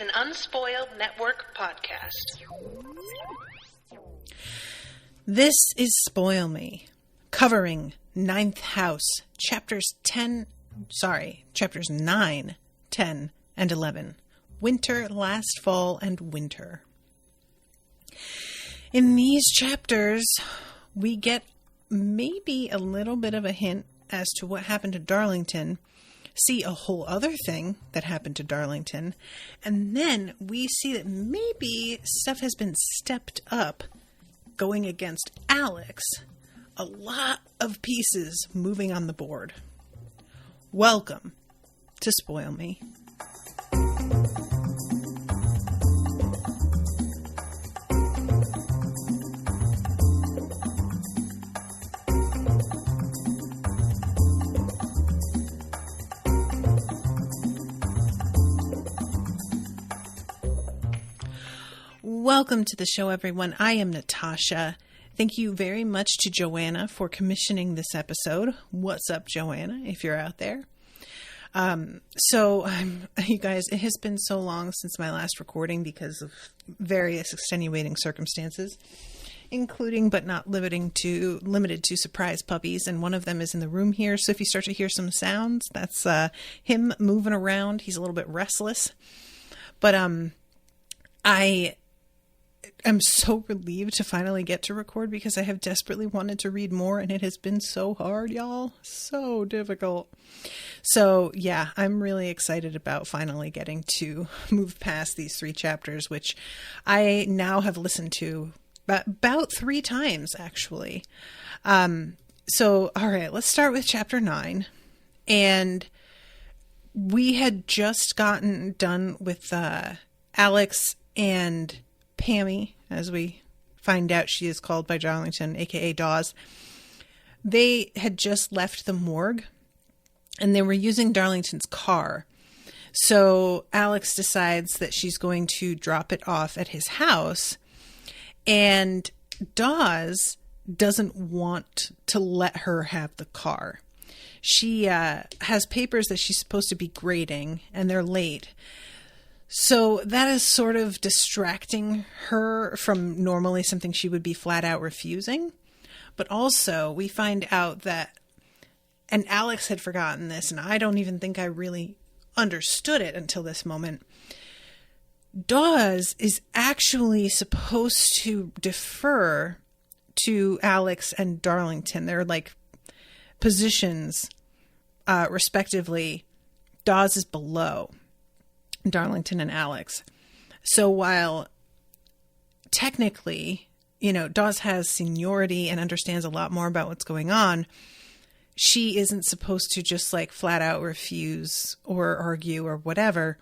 an Unspoiled Network podcast. This is Spoil Me, covering Ninth House, chapters 9, 10, and 11. Winter, Last Fall, and Winter. In these chapters, we get maybe a little bit of a hint as to what happened to Darlington, see a whole other thing that happened to Darlington, and then we see that maybe stuff has been stepped up going against Alex. A lot of pieces moving on the board. Welcome to Spoil Me. Welcome to the show, everyone. I am Natasha. Thank you very much to Joanna for commissioning this episode. What's up, Joanna, if you're out there? You guys, it has been so long since my last recording because of various extenuating circumstances, including but not limited to surprise puppies, and one of them is in the room here. So if you start to hear some sounds, that's him moving around. He's a little bit restless. But I'm so relieved to finally get to record because I have desperately wanted to read more, and it has been so hard, y'all. So difficult. So yeah, I'm really excited about finally getting to move past these 3 chapters, which I now have listened to about 3 times, actually. So, all right, let's start with chapter 9. And we had just gotten done with Alex and Pammy, as we find out she is called by Darlington, aka Dawes. They had just left the morgue and they were using Darlington's car. So Alex decides that she's going to drop it off at his house, and Dawes doesn't want to let her have the car. She has papers that she's supposed to be grading, and they're late. So that is sort of distracting her from normally something she would be flat out refusing. But also we find out that, and Alex had forgotten this, and I don't even think I really understood it until this moment, Dawes is actually supposed to defer to Alex and Darlington. They're like positions, respectively. Dawes is below Darlington and Alex. So while technically, Dawes has seniority and understands a lot more about what's going on, she isn't supposed to just like flat out refuse or argue or whatever.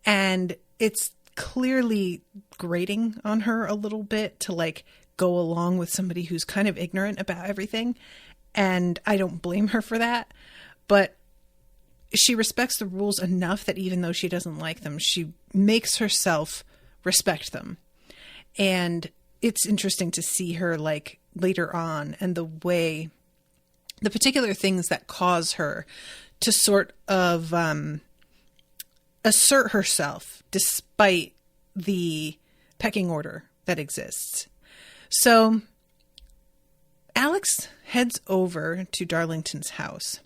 And it's clearly grating on her a little bit to like go along with somebody who's kind of ignorant about everything. And I don't blame her for that. But she respects the rules enough that even though she doesn't like them, she makes herself respect them. And it's interesting to see her like later on, and the particular things that cause her to sort of assert herself despite the pecking order that exists. So Alex heads over to Darlington's house.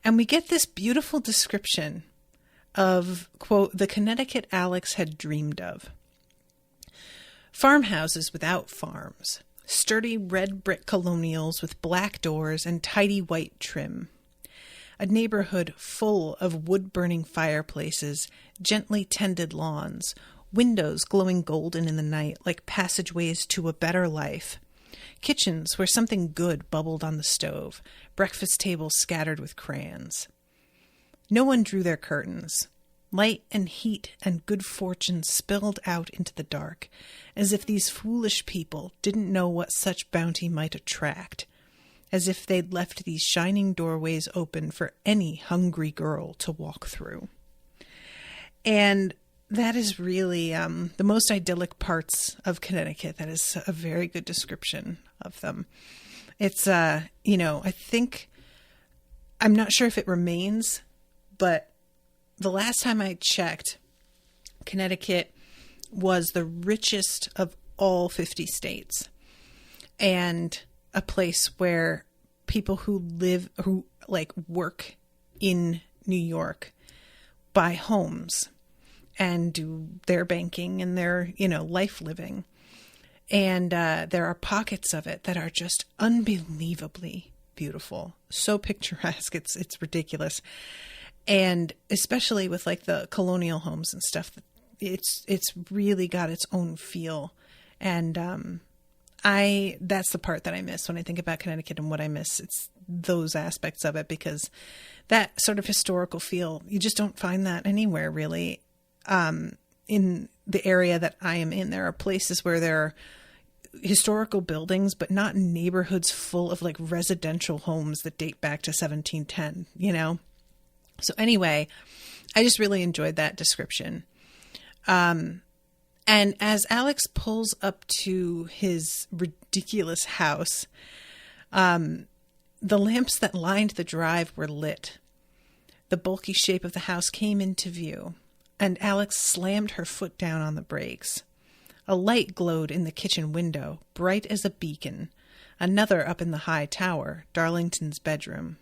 And we get this beautiful description of, quote, the Connecticut Alex had dreamed of. Farmhouses without farms, sturdy red brick colonials with black doors and tidy white trim. A neighborhood full of wood-burning fireplaces, gently tended lawns, windows glowing golden in the night like passageways to a better life. Kitchens where something good bubbled on the stove, breakfast tables scattered with crayons. No one drew their curtains. Light and heat and good fortune spilled out into the dark, as if these foolish people didn't know what such bounty might attract, as if they'd left these shining doorways open for any hungry girl to walk through. And that is really the most idyllic parts of Connecticut. That is a very good description of them. It's, I think, I'm not sure if it remains, but the last time I checked, Connecticut was the richest of all 50 states, and a place where people who work in New York buy homes and do their banking and their, life living. And there are pockets of it that are just unbelievably beautiful. So picturesque. It's ridiculous. And especially with like the colonial homes and stuff, it's really got its own feel. And that's the part that I miss when I think about Connecticut, and what I miss. It's those aspects of it, because that sort of historical feel, you just don't find that anywhere really. In the area that I am in, there are places where there are historical buildings, but not neighborhoods full of like residential homes that date back to 1710, So anyway, I just really enjoyed that description. And as Alex pulls up to his ridiculous house, the lamps that lined the drive were lit. The bulky shape of the house came into view, and Alex slammed her foot down on the brakes. A light glowed in the kitchen window, bright as a beacon, another up in the high tower, Darlington's bedroom.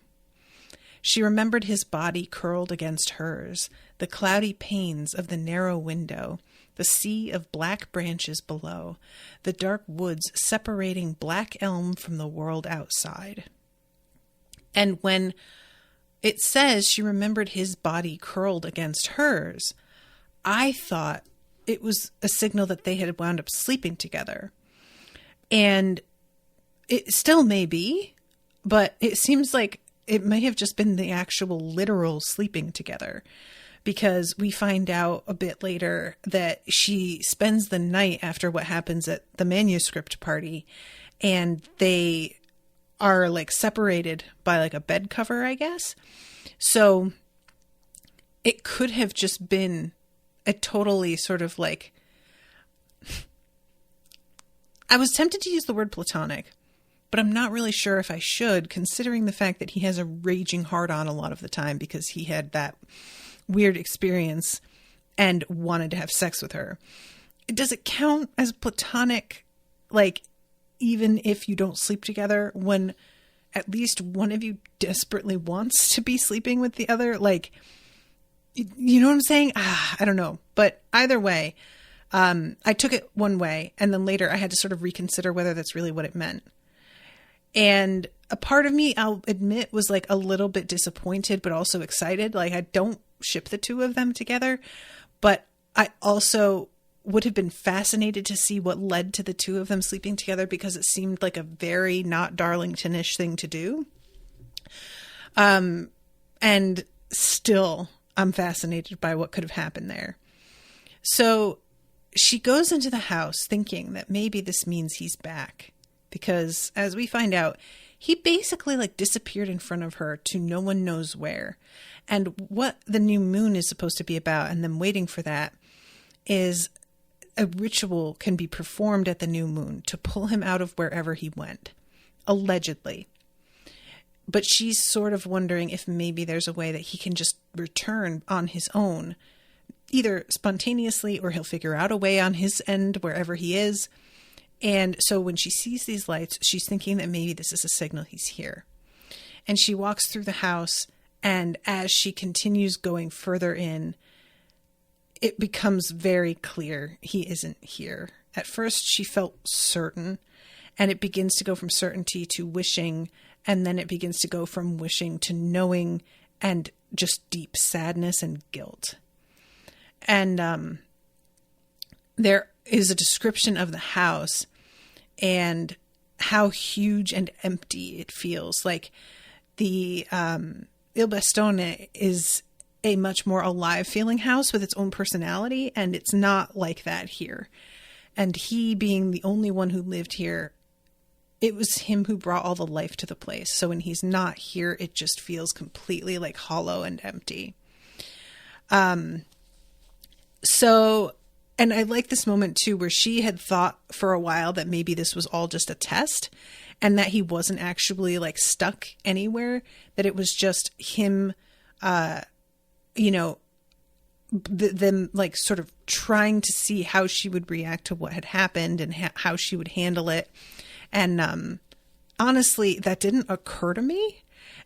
She remembered his body curled against hers, the cloudy panes of the narrow window, the sea of black branches below, the dark woods separating Black Elm from the world outside. And when it says she remembered his body curled against hers, I thought it was a signal that they had wound up sleeping together. And it still may be, but it seems like it may have just been the actual literal sleeping together, because we find out a bit later that she spends the night after what happens at the Manuscript party, and they are like separated by like a bed cover, I guess. So it could have just been a totally sort of like, I was tempted to use the word platonic, but I'm not really sure if I should, considering the fact that he has a raging hard-on a lot of the time because he had that weird experience and wanted to have sex with her. Does it count as platonic, like, even if you don't sleep together, when at least one of you desperately wants to be sleeping with the other? Like, you know what I'm saying? I don't know. But either way, I took it one way, and then later I had to sort of reconsider whether that's really what it meant. And a part of me, I'll admit, was like a little bit disappointed, but also excited. Like, I don't ship the two of them together, but I also would have been fascinated to see what led to the two of them sleeping together, because it seemed like a very not Darlington-ish thing to do. And still, I'm fascinated by what could have happened there. So she goes into the house thinking that maybe this means he's back, because as we find out, he basically like disappeared in front of her to no one knows where. And what the new moon is supposed to be about, and them waiting for that, is a ritual can be performed at the new moon to pull him out of wherever he went, allegedly. But she's sort of wondering if maybe there's a way that he can just return on his own, either spontaneously or he'll figure out a way on his end wherever he is. And so when she sees these lights, she's thinking that maybe this is a signal he's here. And she walks through the house, and as she continues going further in, it becomes very clear he isn't here. At first, she felt certain, and it begins to go from certainty to wishing, and then it begins to go from wishing to knowing, and just deep sadness and guilt. And there is a description of the house and how huge and empty it feels. Like the Il Bastone is a much more alive feeling house with its own personality, and it's not like that here. And he, being the only one who lived here, it was him who brought all the life to the place. So when he's not here, it just feels completely like hollow and empty. And I like this moment too, where she had thought for a while that maybe this was all just a test, and that he wasn't actually like stuck anywhere, that it was just him, them like sort of trying to see how she would react to what had happened and how she would handle it. And honestly, that didn't occur to me.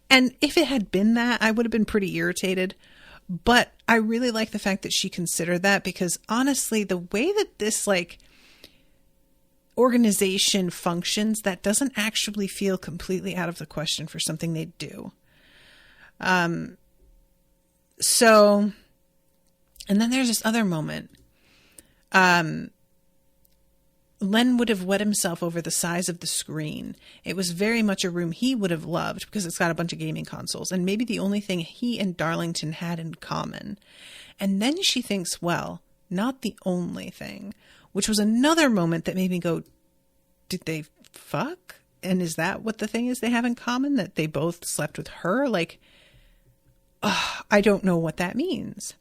And if it had been that, I would have been pretty irritated. But I really like the fact that she considered that, because honestly, the way that this like organization functions, that doesn't actually feel completely out of the question for something they do. So, and then there's this other moment. Len would have wet himself over the size of the screen. It was very much a room he would have loved because it's got a bunch of gaming consoles and maybe the only thing he and Darlington had in common. And then she thinks, well, not the only thing, which was another moment that made me go, did they fuck? And is that what the thing is they have in common? That they both slept with her? Like, I don't know what that means.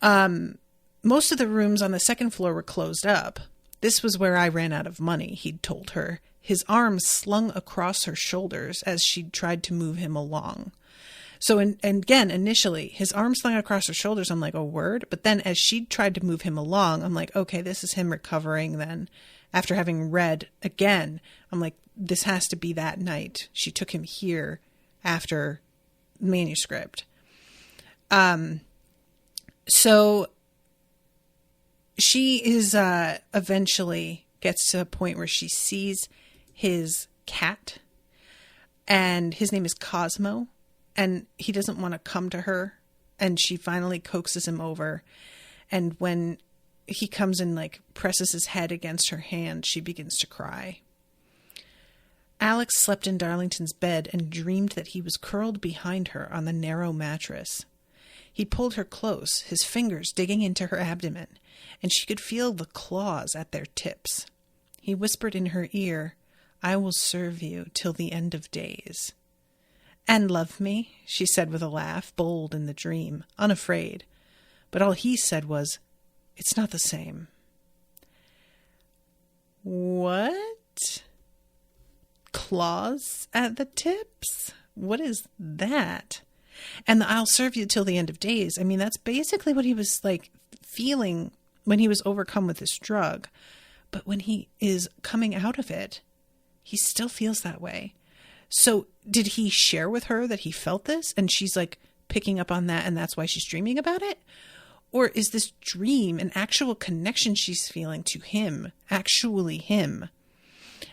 Most of the rooms on the second floor were closed up. This was where I ran out of money, he'd told her, his arms slung across her shoulders as she'd tried to move him along. So, and again, initially, his arms slung across her shoulders, I'm like, oh, word? But then as she tried to move him along, I'm like, okay, this is him recovering then. After having read again, I'm like, this has to be that night. She took him here after Manuscript. So she is eventually gets to a point where she sees his cat, and his name is Cosmo, and he doesn't want to come to her, and she finally coaxes him over, and when he comes and like presses his head against her hand, she begins to cry. Alex slept in Darlington's bed and dreamed that he was curled behind her on the narrow mattress. He pulled her close, his fingers digging into her abdomen, and she could feel the claws at their tips. He whispered in her ear, "I will serve you till the end of days." "And love me?" she said with a laugh, bold in the dream, unafraid. But all he said was, "It's not the same." What? Claws at the tips? What is that? And the "I'll serve you till the end of days." I mean, that's basically what he was like feeling when he was overcome with this drug. But when he is coming out of it, he still feels that way. So did he share with her that he felt this and she's like picking up on that and that's why she's dreaming about it? Or is this dream an actual connection she's feeling to him, actually him?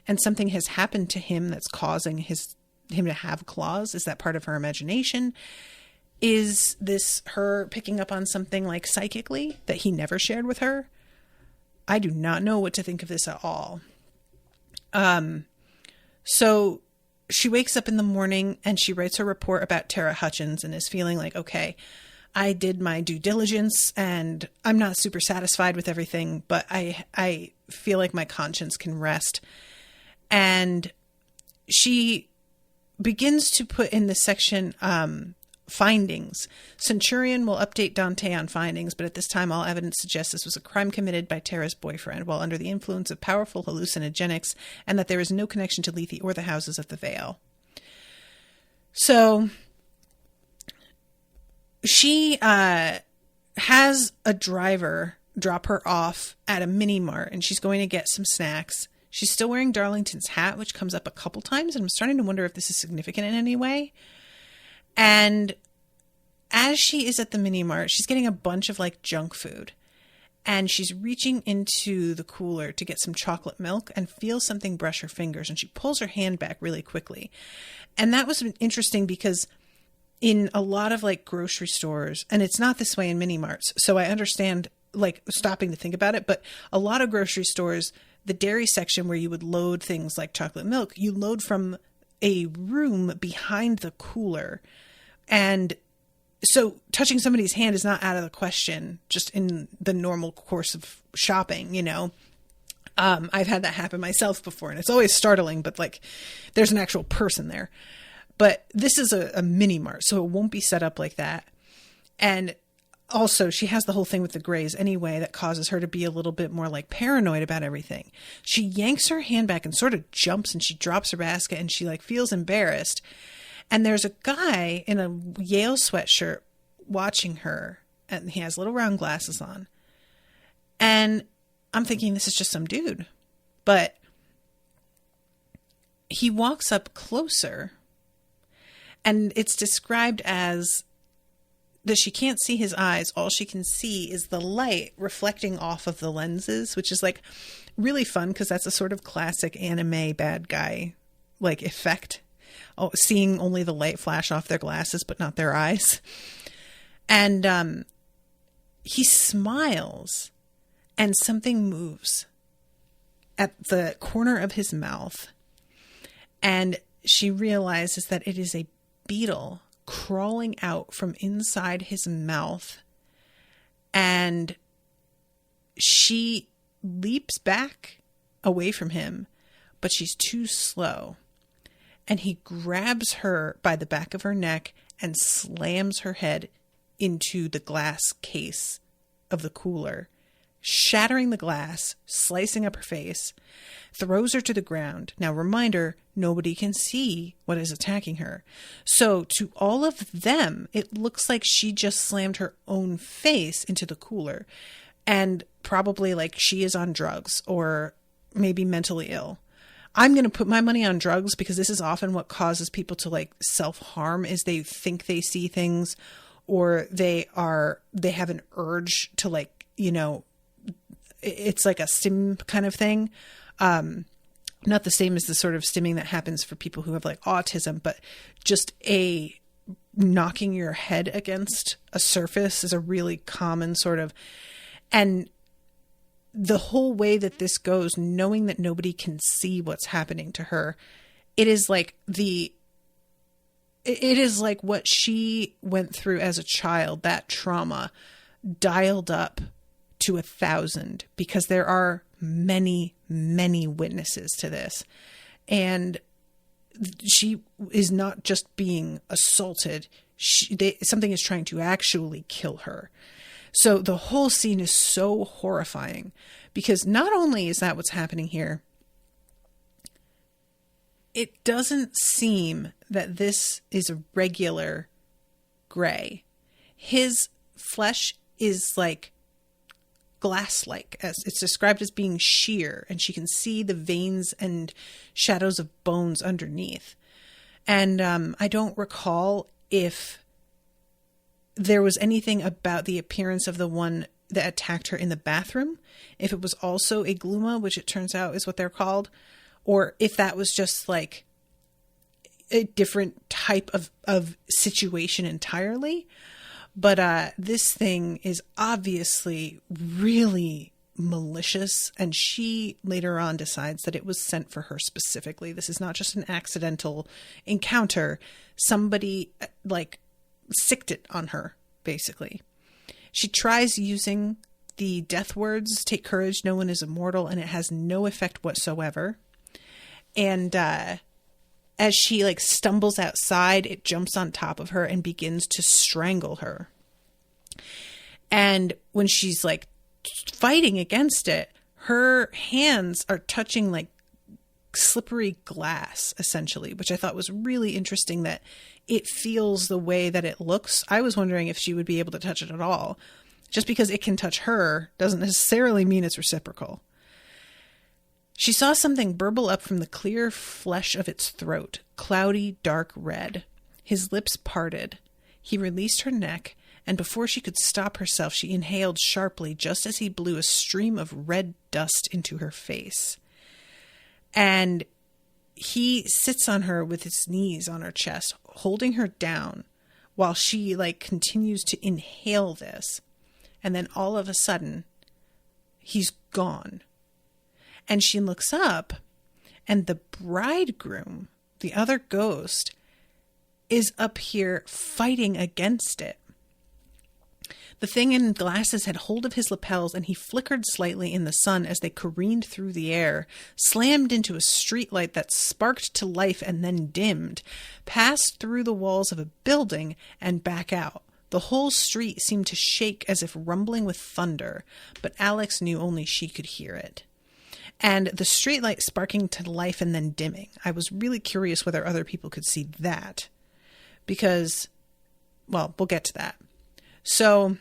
And something has happened to him that's causing him to have claws? Is that part of her imagination? Is this her picking up on something like psychically that he never shared with her? I do not know what to think of this at all. So she wakes up in the morning and she writes her report about Tara Hutchins and is feeling like, okay, I did my due diligence and I'm not super satisfied with everything, but I feel like my conscience can rest. And she begins to put in the section, findings. Centurion will update Dante on findings, but at this time all evidence suggests this was a crime committed by Tara's boyfriend while under the influence of powerful hallucinogenics, and that there is no connection to Lethe or the houses of the Vale. So she has a driver drop her off at a mini mart, and she's going to get some snacks. She's still wearing Darlington's hat, which comes up a couple times, and I'm starting to wonder if this is significant in any way. And as she is at the mini mart, she's getting a bunch of like junk food, and she's reaching into the cooler to get some chocolate milk and feels something brush her fingers, and she pulls her hand back really quickly. And that was interesting because in a lot of like grocery stores, and it's not this way in mini marts, so I understand like stopping to think about it, but a lot of grocery stores, the dairy section where you would load things like chocolate milk, you load from a room behind the cooler. And so touching somebody's hand is not out of the question just in the normal course of shopping, you know. I've had that happen myself before, and it's always startling, but like there's an actual person there. But this is a mini mart, so it won't be set up like that. And also, she has the whole thing with the grays anyway that causes her to be a little bit more like paranoid about everything. She yanks her hand back and sort of jumps, and she drops her basket, and she like feels embarrassed. And there's a guy in a Yale sweatshirt watching her, and he has little round glasses on. And I'm thinking this is just some dude. But he walks up closer, and it's described as that she can't see his eyes. All she can see is the light reflecting off of the lenses, which is like really fun because that's a sort of classic anime bad guy like effect. Oh, seeing only the light flash off their glasses, but not their eyes. And he smiles, and something moves at the corner of his mouth. And she realizes that it is a beetle crawling out from inside his mouth. And she leaps back away from him, but she's too slow. And he grabs her by the back of her neck and slams her head into the glass case of the cooler, shattering the glass, slicing up her face, throws her to the ground. Now, reminder, nobody can see what is attacking her. So to all of them, it looks like she just slammed her own face into the cooler, and probably like she is on drugs or maybe mentally ill. I'm going to put my money on drugs because this is often what causes people to like self-harm, is they think they see things, or they have an urge to like, you know, it's like a stim kind of thing. Not the same as the sort of stimming that happens for people who have like autism, but just knocking your head against a surface is a really common sort of, and the whole way that this goes, knowing that nobody can see what's happening to her, it is like what she went through as a child, that trauma dialed up to 1,000, because there are many, many witnesses to this. And she is not just being assaulted. Something is trying to actually kill her. So the whole scene is so horrifying, because not only is that what's happening here, it doesn't seem that this is a regular gray. His flesh is like glass-like, as it's described as being sheer, and she can see the veins and shadows of bones underneath. And I don't recall if there was anything about the appearance of the one that attacked her in the bathroom, if it was also a gluma, which it turns out is what they're called, or if that was just like a different type of situation entirely. But this thing is obviously really malicious, and she later on decides that it was sent for her specifically. This is not just an accidental encounter. Somebody like sicked it on her, basically. She tries using the death words, "Take courage, no one is immortal," and it has no effect whatsoever. And as she like stumbles outside, it jumps on top of her and begins to strangle her. And when she's like fighting against it, her hands are touching like slippery glass, essentially, which I thought was really interesting, that it feels the way that it looks. I was wondering if she would be able to touch it at all. Just because it can touch her doesn't necessarily mean it's reciprocal. She saw something burble up from the clear flesh of its throat, cloudy, dark red. His lips parted. He released her neck, and before she could stop herself, she inhaled sharply just as he blew a stream of red dust into her face. And he sits on her with his knees on her chest, holding her down while she like continues to inhale this. And then all of a sudden, he's gone. And she looks up, and the bridegroom, the other ghost, is up here fighting against it. The thing in glasses had hold of his lapels, and he flickered slightly in the sun as they careened through the air, slammed into a streetlight that sparked to life and then dimmed, passed through the walls of a building, and back out. The whole street seemed to shake as if rumbling with thunder, but Alex knew only she could hear it. And the streetlight sparking to life and then dimming. I was really curious whether other people could see that. Because, well, we'll get to that. So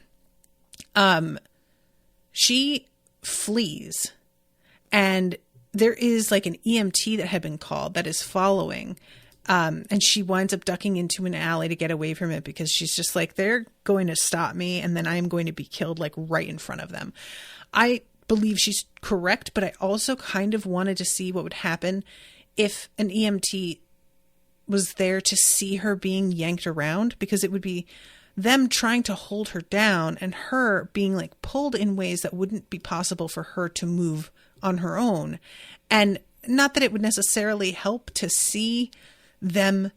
She flees, and there is like an EMT that had been called that is following. And she winds up ducking into an alley to get away from it because she's just like, they're going to stop me and then I'm going to be killed like right in front of them. I believe she's correct, but I also kind of wanted to see what would happen if an EMT was there to see her being yanked around, because it would be them trying to hold her down and her being like pulled in ways that wouldn't be possible for her to move on her own. And not that it would necessarily help to see them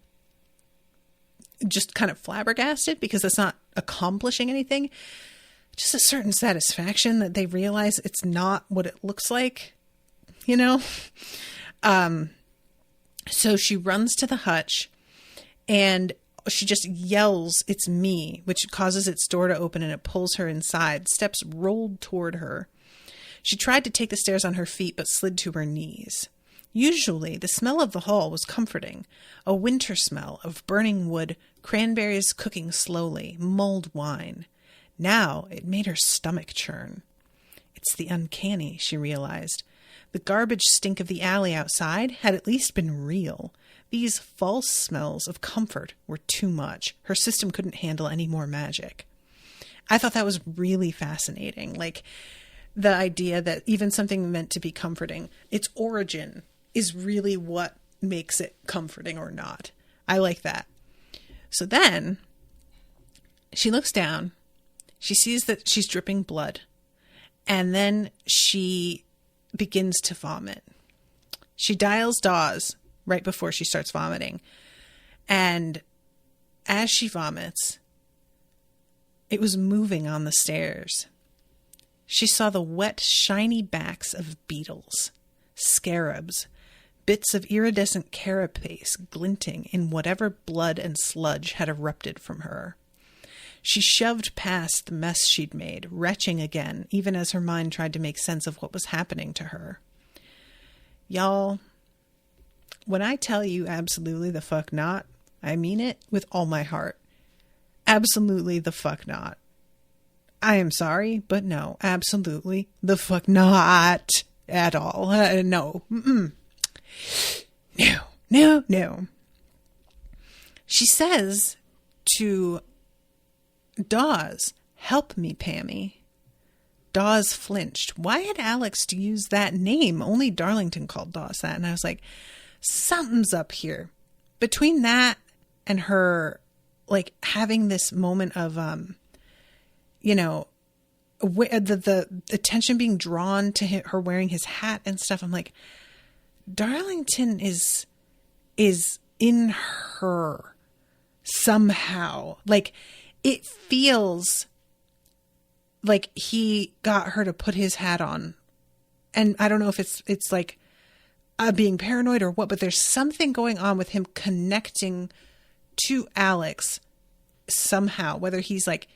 just kind of flabbergasted, because that's not accomplishing anything. Just a certain satisfaction that they realize it's not what it looks like, you know? So she runs to the hutch and she just yells, "It's me," which causes its door to open and it pulls her inside, steps rolled toward her. She tried to take the stairs on her feet, but slid to her knees. Usually, the smell of the hall was comforting, a winter smell of burning wood, cranberries cooking slowly, mulled wine. Now it made her stomach churn. It's the uncanny, she realized. The garbage stink of the alley outside had at least been real. These false smells of comfort were too much. Her system couldn't handle any more magic. I thought that was really fascinating. Like, the idea that even something meant to be comforting, its origin is really what makes it comforting or not. I like that. So then she looks down, she sees that she's dripping blood, and then she begins to vomit. She dials Dawes right before she starts vomiting. And as she vomits, it was moving on the stairs. She saw the wet, shiny backs of beetles, scarabs, bits of iridescent carapace glinting in whatever blood and sludge had erupted from her. She shoved past the mess she'd made, retching again, even as her mind tried to make sense of what was happening to her. Y'all, when I tell you absolutely the fuck not, I mean it with all my heart. Absolutely the fuck not. I am sorry, but no, absolutely the fuck not at all. No. Mm-mm. No. She says to Dawes, "Help me, Pammy." Dawes flinched. Why had Alex used that name? Only Darlington called Dawes that. And I was like, something's up here. Between that and her, like, having this moment of, the attention being drawn to her wearing his hat and stuff, I'm like, Darlington is in her somehow. Like, it feels like he got her to put his hat on. And I don't know if it's like being paranoid or what, but there's something going on with him connecting to Alex somehow, whether he's like,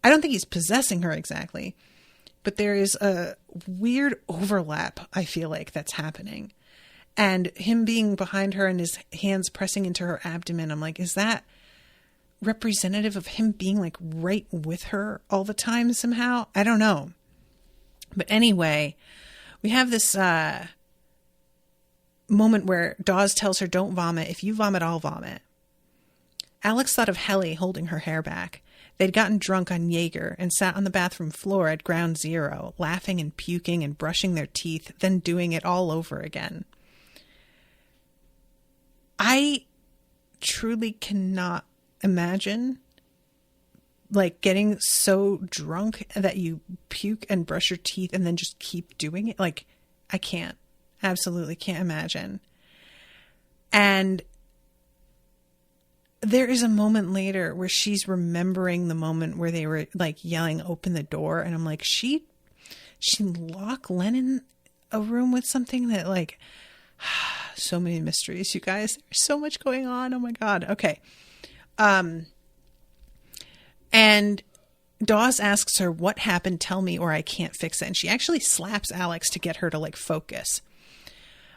I don't think he's possessing her exactly, but there is a weird overlap, I feel like, that's happening. And him being behind her and his hands pressing into her abdomen, I'm like, is that representative of him being like right with her all the time somehow? I don't know. But anyway, we have this moment where Dawes tells her, "Don't vomit. If you vomit, I'll vomit." Alex thought of Helly holding her hair back. They'd gotten drunk on Jaeger and sat on the bathroom floor at Ground Zero, laughing and puking and brushing their teeth, then doing it all over again. I truly cannot imagine like getting so drunk that you puke and brush your teeth and then just keep doing it. Like, I can't. Absolutely can't imagine. And there is a moment later where she's remembering the moment where they were like yelling, "Open the door." And I'm like, she locked Len in a room with something that like, so many mysteries, you guys. There's so much going on. Oh my God. Okay. And Dawes asks her, "What happened? Tell me or I can't fix it." And she actually slaps Alex to get her to like focus.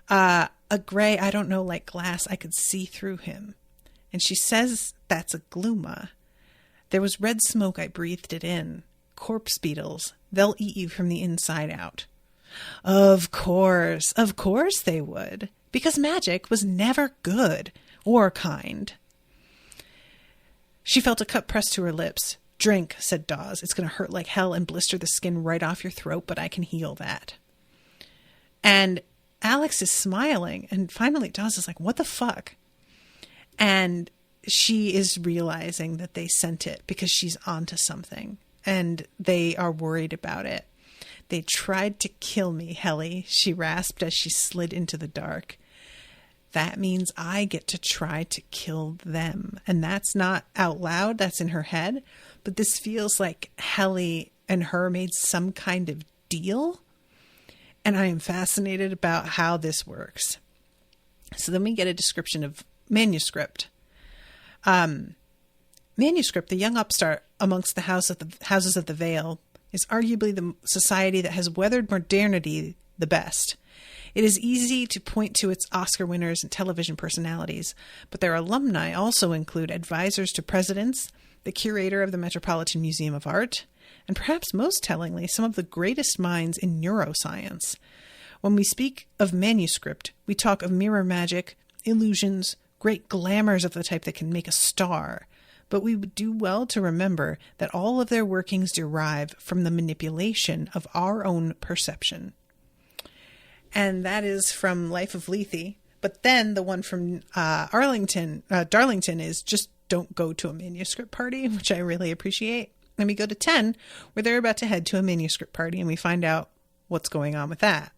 A gray, I don't know, like glass, I could see through him. And she says, "That's a gluma. There was red smoke, I breathed it in. corpse beetles. They'll eat you from the inside out. Of course they would, because magic was never good or kind. She felt a cup pressed to her lips. Drink, said Dawes. It's going to hurt like hell and blister the skin right off your throat, but I can heal that. And Alex is smiling, and finally Dawes is like, what the fuck? And she is realizing that they sent it because she's onto something, and they are worried about it. They tried to kill me, Helly, she rasped as she slid into the dark. That means I get to try to kill them. And that's not out loud, that's in her head. But this feels like Helly and her made some kind of deal. And I am fascinated about how this works. So then we get a description of Manuscript. Manuscript, the young upstart amongst the houses of the Vale, is arguably the society that has weathered modernity the best. It is easy to point to its Oscar winners and television personalities, but their alumni also include advisors to presidents, the curator of the Metropolitan Museum of Art, and perhaps most tellingly, some of the greatest minds in neuroscience. When we speak of Manuscript, we talk of mirror magic, illusions, great glamours of the type that can make a star. But we would do well to remember that all of their workings derive from the manipulation of our own perception. And that is from Life of Lethe. But then the one from Darlington is just don't go to a manuscript party, which I really appreciate. And we go to 10, where they're about to head to a manuscript party, and we find out what's going on with that.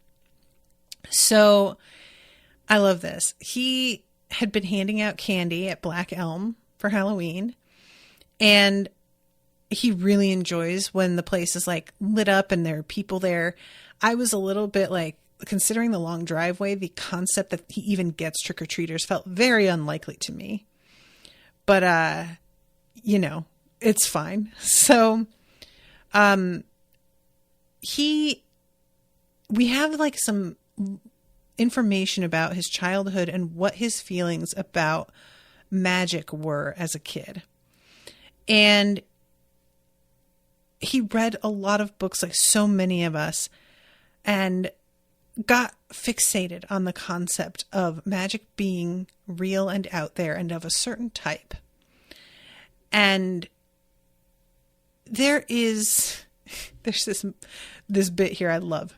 So I love this. He had been handing out candy at Black Elm for Halloween, and he really enjoys when the place is like lit up and there are people there. I was a little bit like, considering the long driveway, the concept that he even gets trick-or-treaters felt very unlikely to me. But, it's fine. So, we have like some information about his childhood and what his feelings about magic were as a kid. And he read a lot of books, like so many of us, and got fixated on the concept of magic being real and out there and of a certain type. And there's this bit here I love.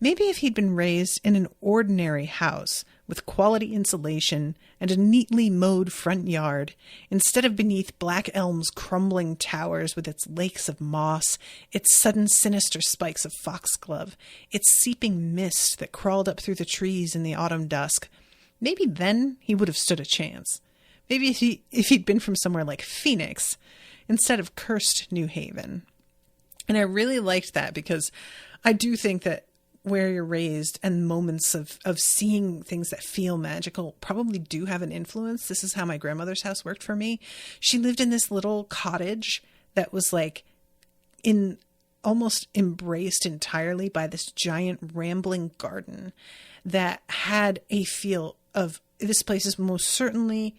Maybe if he'd been raised in an ordinary house with quality insulation and a neatly mowed front yard, instead of beneath Black Elm's crumbling towers with its lakes of moss, its sudden sinister spikes of foxglove, its seeping mist that crawled up through the trees in the autumn dusk, maybe then he would have stood a chance. Maybe if he'd been from somewhere like Phoenix, instead of cursed New Haven. And I really liked that, because I do think that where you're raised and moments of seeing things that feel magical probably do have an influence. This is how my grandmother's house worked for me. She lived in this little cottage that was like almost embraced entirely by this giant rambling garden that had a feel of, this place is most certainly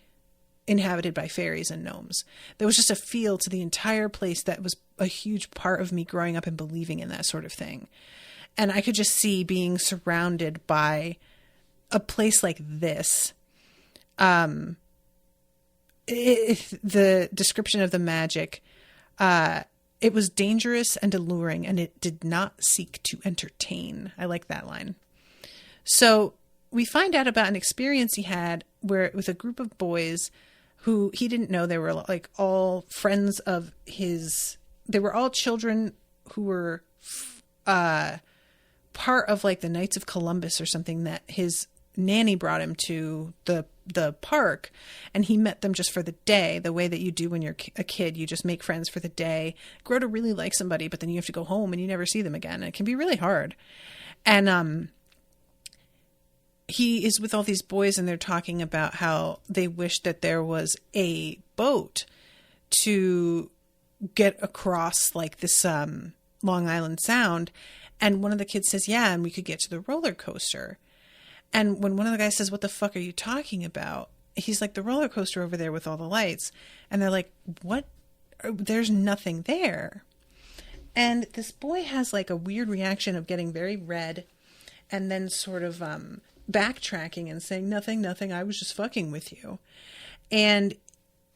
inhabited by fairies and gnomes. There was just a feel to the entire place that was a huge part of me growing up and believing in that sort of thing. And I could just see being surrounded by a place like this. The description of the magic, it was dangerous and alluring, and it did not seek to entertain. I like that line. So we find out about an experience he had with a group of boys who he didn't know. They were like all friends of his. They were all children who were part of like the Knights of Columbus or something, that his nanny brought him to the park, and he met them just for the day, the way that you do when you're a kid. You just make friends for the day, grow to really like somebody, but then you have to go home and you never see them again. And it can be really hard. And he is with all these boys, and they're talking about how they wish that there was a boat to get across like this Long Island Sound. And one of the kids says, yeah, and we could get to the roller coaster. And when one of the guys says, what the fuck are you talking about? He's like, the roller coaster over there with all the lights. And they're like, what? There's nothing there. And this boy has like a weird reaction of getting very red and then sort of backtracking and saying, nothing, I was just fucking with you. And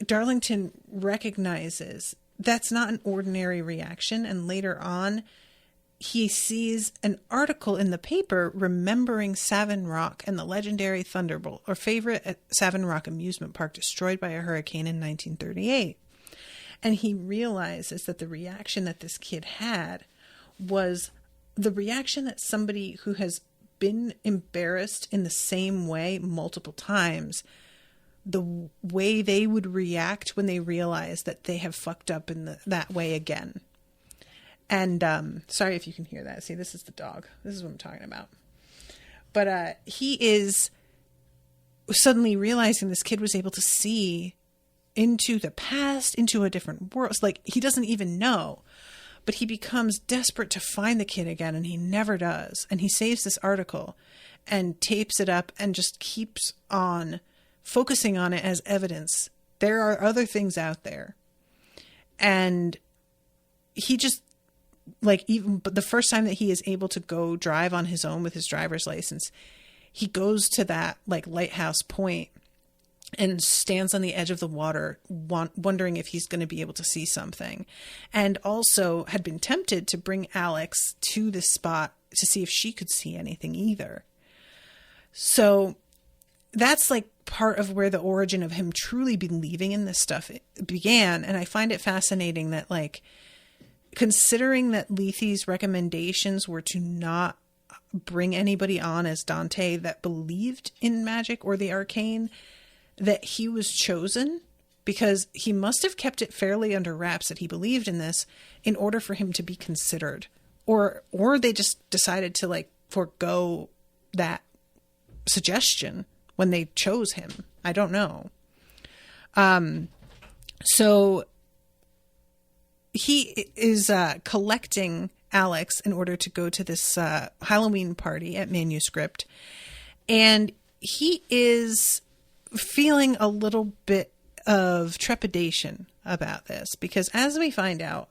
Darlington recognizes that's not an ordinary reaction. And later on, he sees an article in the paper remembering Savin Rock and the legendary Thunderbolt, or favorite at Savin Rock amusement park, destroyed by a hurricane in 1938. And he realizes that the reaction that this kid had was the reaction that somebody who has been embarrassed in the same way multiple times, the way they would react when they realize that they have fucked up in that way again. And sorry if you can hear that. See, this is the dog. This is what I'm talking about. But he is suddenly realizing this kid was able to see into the past, into a different world. It's like he doesn't even know. But he becomes desperate to find the kid again, and he never does. And he saves this article and tapes it up and just keeps on focusing on it as evidence. There are other things out there. And he just, like, even but the first time that he is able to go drive on his own with his driver's license, he goes to that like lighthouse point and stands on the edge of the water, wondering if he's going to be able to see something. And also had been tempted to bring Alex to this spot to see if she could see anything either. So that's like part of where the origin of him truly believing in this stuff began. And I find it fascinating that, like, considering that Lethe's recommendations were to not bring anybody on as Dante that believed in magic or the arcane, that he was chosen because he must have kept it fairly under wraps that he believed in this in order for him to be considered, or they just decided to like forego that suggestion when they chose him. I don't know. So he is collecting Alex in order to go to this Halloween party at Manuscript. And he is feeling a little bit of trepidation about this because, as we find out,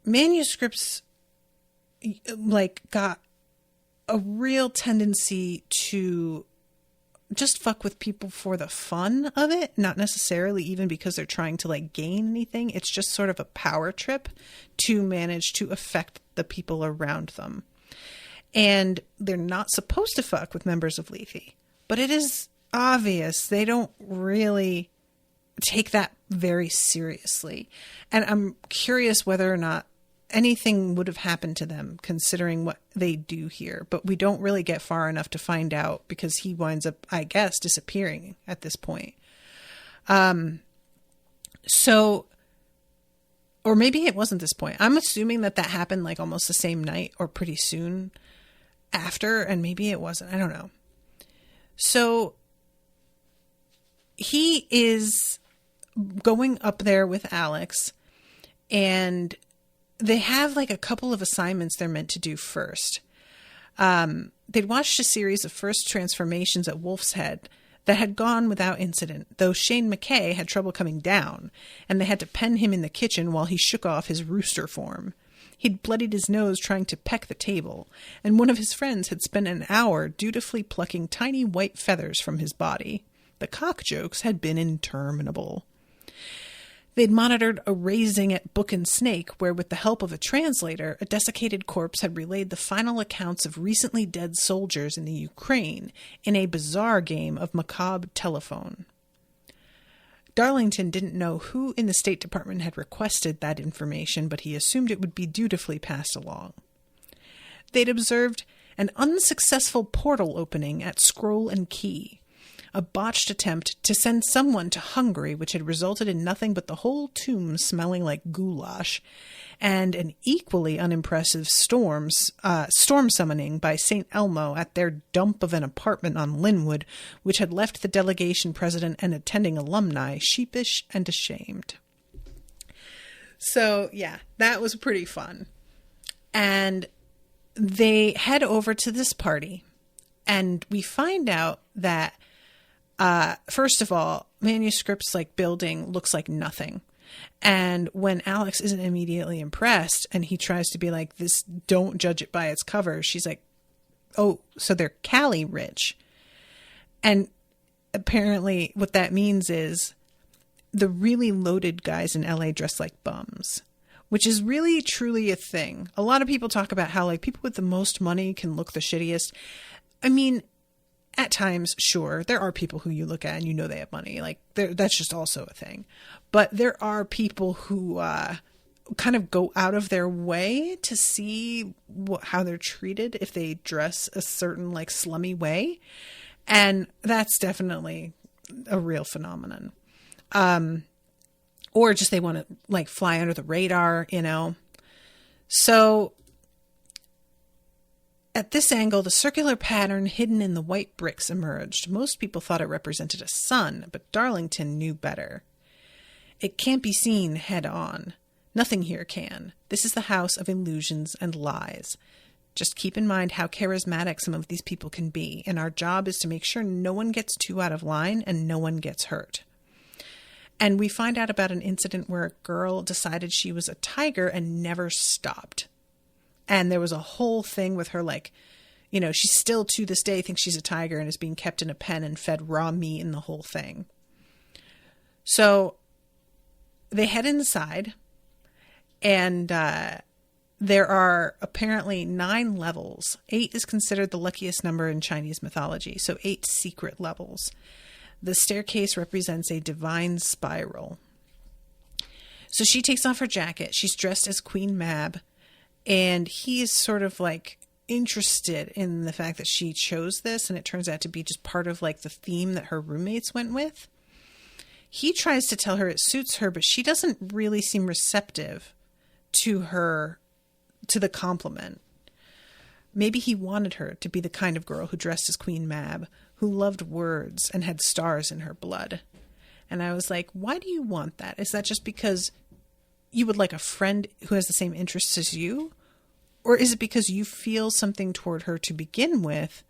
Manuscripts like got a real tendency to just fuck with people for the fun of it, not necessarily even because they're trying to like gain anything. It's just sort of a power trip to manage to affect the people around them. And they're not supposed to fuck with members of Lethe, but it is obvious they don't really take that very seriously. And I'm curious whether or not anything would have happened to them considering what they do here, but we don't really get far enough to find out because he winds up, I guess, disappearing at this point. So, or maybe it wasn't this point. I'm assuming that happened like almost the same night or pretty soon after, and maybe it wasn't. I don't know. So he is going up there with Alex, and they have like a couple of assignments they're meant to do first. They'd watched a series of first transformations at Wolf's Head that had gone without incident, though Shane McKay had trouble coming down, and they had to pen him in the kitchen while he shook off his rooster form. He'd bloodied his nose trying to peck the table, and one of his friends had spent an hour dutifully plucking tiny white feathers from his body. The cock jokes had been interminable. They'd monitored a raising at Book and Snake, where with the help of a translator, a desiccated corpse had relayed the final accounts of recently dead soldiers in the Ukraine in a bizarre game of macabre telephone. Darlington didn't know who in the State Department had requested that information, but he assumed it would be dutifully passed along. They'd observed an unsuccessful portal opening at Scroll and Key, a botched attempt to send someone to Hungary, which had resulted in nothing but the whole tomb smelling like goulash, and an equally unimpressive storm summoning by St. Elmo at their dump of an apartment on Linwood, which had left the delegation president and attending alumni sheepish and ashamed. So, yeah, that was pretty fun. And they head over to this party, and we find out that first of all, Manuscript's like building looks like nothing. And when Alex isn't immediately impressed and he tries to be like, this, don't judge it by its cover, she's like, oh, so they're Cali rich. And apparently what that means is the really loaded guys in LA dress like bums, which is really truly a thing. A lot of people talk about how like people with the most money can look the shittiest. I mean, at times, sure, there are people who you look at and you know they have money. Like that's just also a thing. But there are people who kind of go out of their way to see how they're treated if they dress a certain like slummy way. And that's definitely a real phenomenon. Or just they want to like fly under the radar, you know. So at this angle, the circular pattern hidden in the white bricks emerged. Most people thought it represented a sun, but Darlington knew better. It can't be seen head on. Nothing here can. This is the house of illusions and lies. Just keep in mind how charismatic some of these people can be, and our job is to make sure no one gets too out of line and no one gets hurt. And we find out about an incident where a girl decided she was a tiger and never stopped. And there was a whole thing with her, like, you know, she still to this day thinks she's a tiger and is being kept in a pen and fed raw meat and the whole thing. So they head inside, and there are apparently 9 levels. 8 is considered the luckiest number in Chinese mythology, so 8 secret levels. The staircase represents a divine spiral. So she takes off her jacket. She's dressed as Queen Mab. And he is sort of like interested in the fact that she chose this. And it turns out to be just part of like the theme that her roommates went with. He tries to tell her it suits her, but she doesn't really seem receptive to the compliment. Maybe he wanted her to be the kind of girl who dressed as Queen Mab, who loved words and had stars in her blood. And I was like, why do you want that? Is that just because you would like a friend who has the same interests as you? Or is it because you feel something toward her to begin with,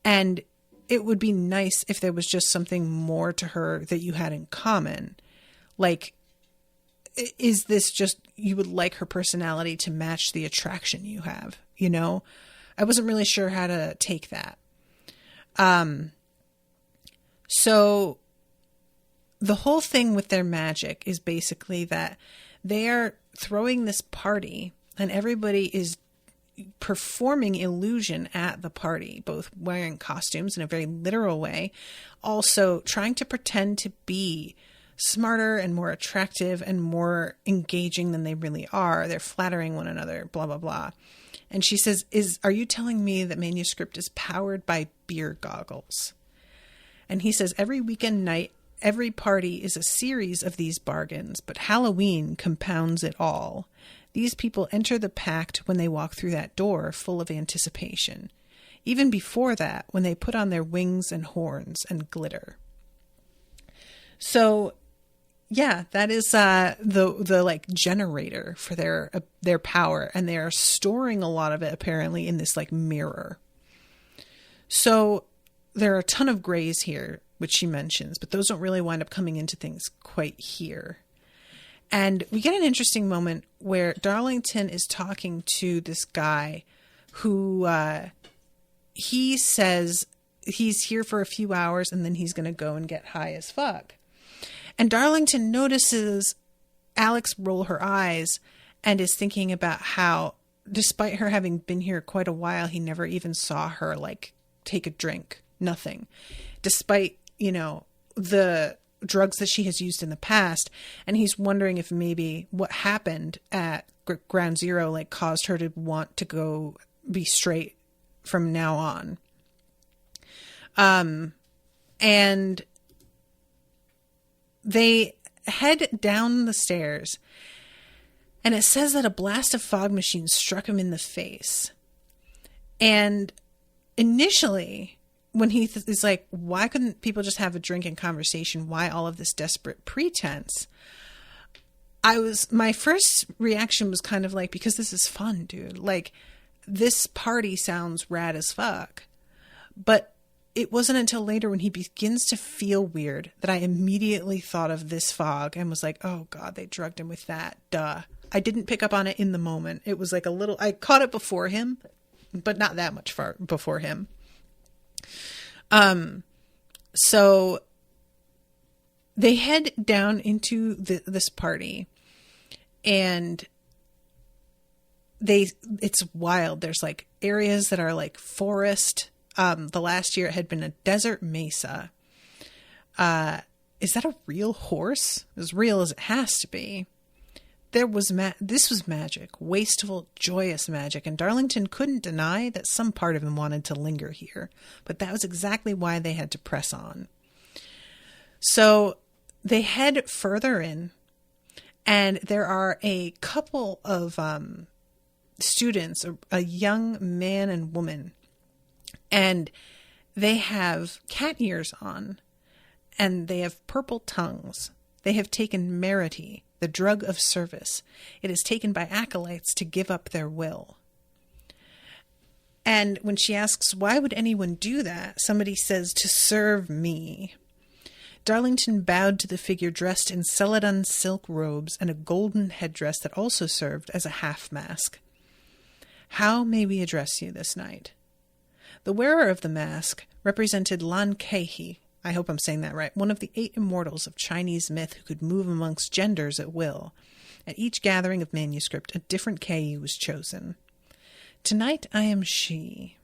and it would be nice if there was just something more to her that you had in common? Like, is this just you would like her personality to match the attraction you have? You know, I wasn't really sure how to take that. So the whole thing with their magic is basically that they are throwing this party and everybody is performing illusion at the party, both wearing costumes in a very literal way, also trying to pretend to be smarter and more attractive and more engaging than they really are. They're flattering one another, blah, blah, blah. And she says, are you telling me that Manuscript is powered by beer goggles? And he says, every weekend night, every party is a series of these bargains, but Halloween compounds it all. These people enter the pact when they walk through that door full of anticipation. Even before that, when they put on their wings and horns and glitter. So, yeah, that is the like generator for their power, and they are storing a lot of it apparently in this like mirror. So there are a ton of grays here, which she mentions, but those don't really wind up coming into things quite here. And we get an interesting moment where Darlington is talking to this guy who he says he's here for a few hours and then he's going to go and get high as fuck. And Darlington notices Alex roll her eyes and is thinking about how, despite her having been here quite a while, he never even saw her like take a drink. Nothing. Despite, you know, the drugs that she has used in the past. And he's wondering if maybe what happened at Ground Zero like caused her to want to go be straight from now on. And they head down the stairs, and it says that a blast of fog machines struck him in the face. And initially, when he is like, why couldn't people just have a drink and conversation? Why all of this desperate pretense? My first reaction was kind of like, because this is fun, dude. Like, this party sounds rad as fuck. But it wasn't until later when he begins to feel weird that I immediately thought of this fog and was like, oh God, they drugged him with that. Duh. I didn't pick up on it in the moment. It was like a little, I caught it before him, but not that much far before him. So they head down into this party, and it's wild. There's like areas that are like forest. The last year it had been a desert mesa. Is that a real horse? As real as it has to be. This was magic, wasteful, joyous magic, and Darlington couldn't deny that some part of him wanted to linger here, but that was exactly why they had to press on. So they head further in, and there are a couple of students, a young man and woman, and they have cat ears on, and they have purple tongues. They have taken Merity, the drug of service. It is taken by acolytes to give up their will. And when she asks, why would anyone do that? Somebody says, to serve me. Darlington bowed to the figure dressed in celadon silk robes and a golden headdress that also served as a half mask. How may we address you this night? The wearer of the mask represented Lan Keihi, I hope I'm saying that right, one of the 8 immortals of Chinese myth who could move amongst genders at will. At each gathering of Manuscript, a different Keihi was chosen. Tonight I am she.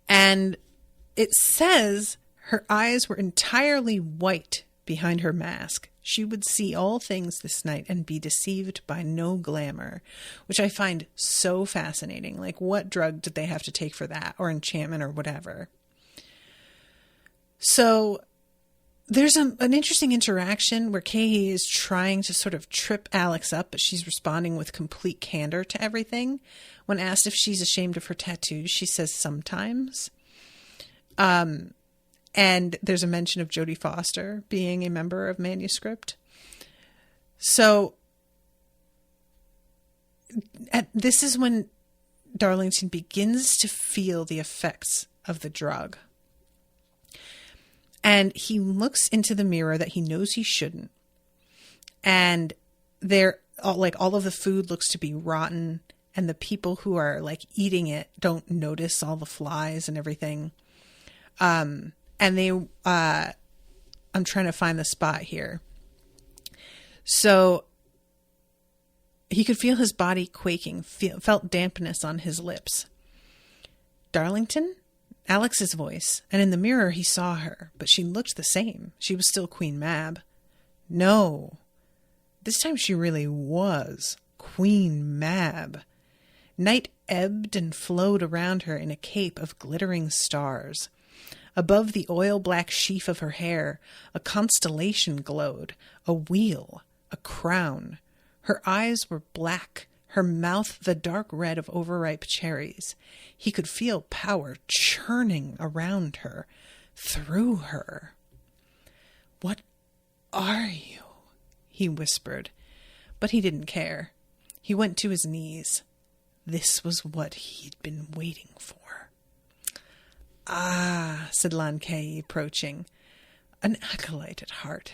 And it says her eyes were entirely white behind her mask. She would see all things this night and be deceived by no glamour, which I find so fascinating. Like, what drug did they have to take for that, or enchantment or whatever? So there's an interesting interaction where Keihi is trying to sort of trip Alex up, but she's responding with complete candor to everything. When asked if she's ashamed of her tattoos, she says sometimes. And there's a mention of Jodie Foster being a member of Manuscript. So this is when Darlington begins to feel the effects of the drug. And he looks into the mirror that he knows he shouldn't. And all of the food looks to be rotten. And the people who are like eating it don't notice all the flies and everything. And I'm trying to find the spot here. So he could feel his body quaking, felt dampness on his lips. Darlington? Alex's voice, and in the mirror he saw her, but she looked the same. She was still Queen Mab. No. This time she really was Queen Mab. Night ebbed and flowed around her in a cape of glittering stars. Above the oil-black sheaf of her hair, a constellation glowed, a wheel, a crown. Her eyes were black, her mouth the dark red of overripe cherries. He could feel power churning around her, through her. "What are you?" he whispered, but he didn't care. He went to his knees. This was what he'd been waiting for. "Ah," said Lan Keihi, approaching, "an acolyte at heart."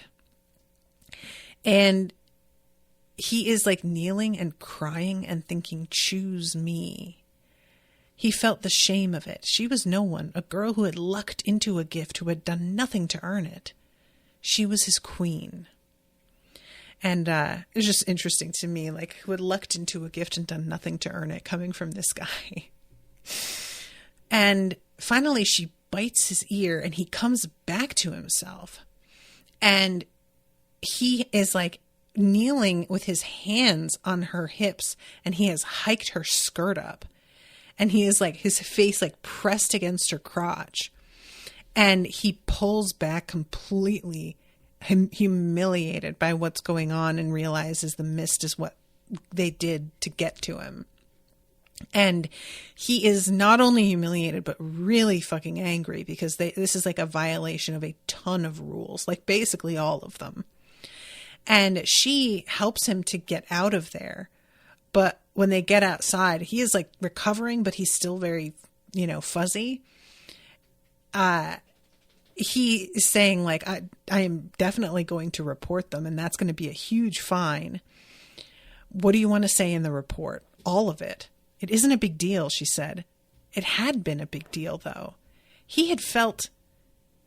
And he is like kneeling and crying and thinking, "Choose me." He felt the shame of it. She was no one, a girl who had lucked into a gift, who had done nothing to earn it. She was his queen. And it was just interesting to me, like, who had lucked into a gift and done nothing to earn it, coming from this guy. And finally she bites his ear and he comes back to himself. And he is like kneeling with his hands on her hips, and he has hiked her skirt up. And he is like, his face like pressed against her crotch. And he pulls back completely, humiliated by what's going on, and realizes the mist is what they did to get to him. And he is not only humiliated, but really fucking angry, because this is like a violation of a ton of rules, like basically all of them. And she helps him to get out of there. But when they get outside, he is like recovering, but he's still very, fuzzy. he is saying, like, I am definitely going to report them, and that's going to be a huge fine. What do you want to say in the report? All of it. It isn't a big deal, she said. It had been a big deal, though. He had felt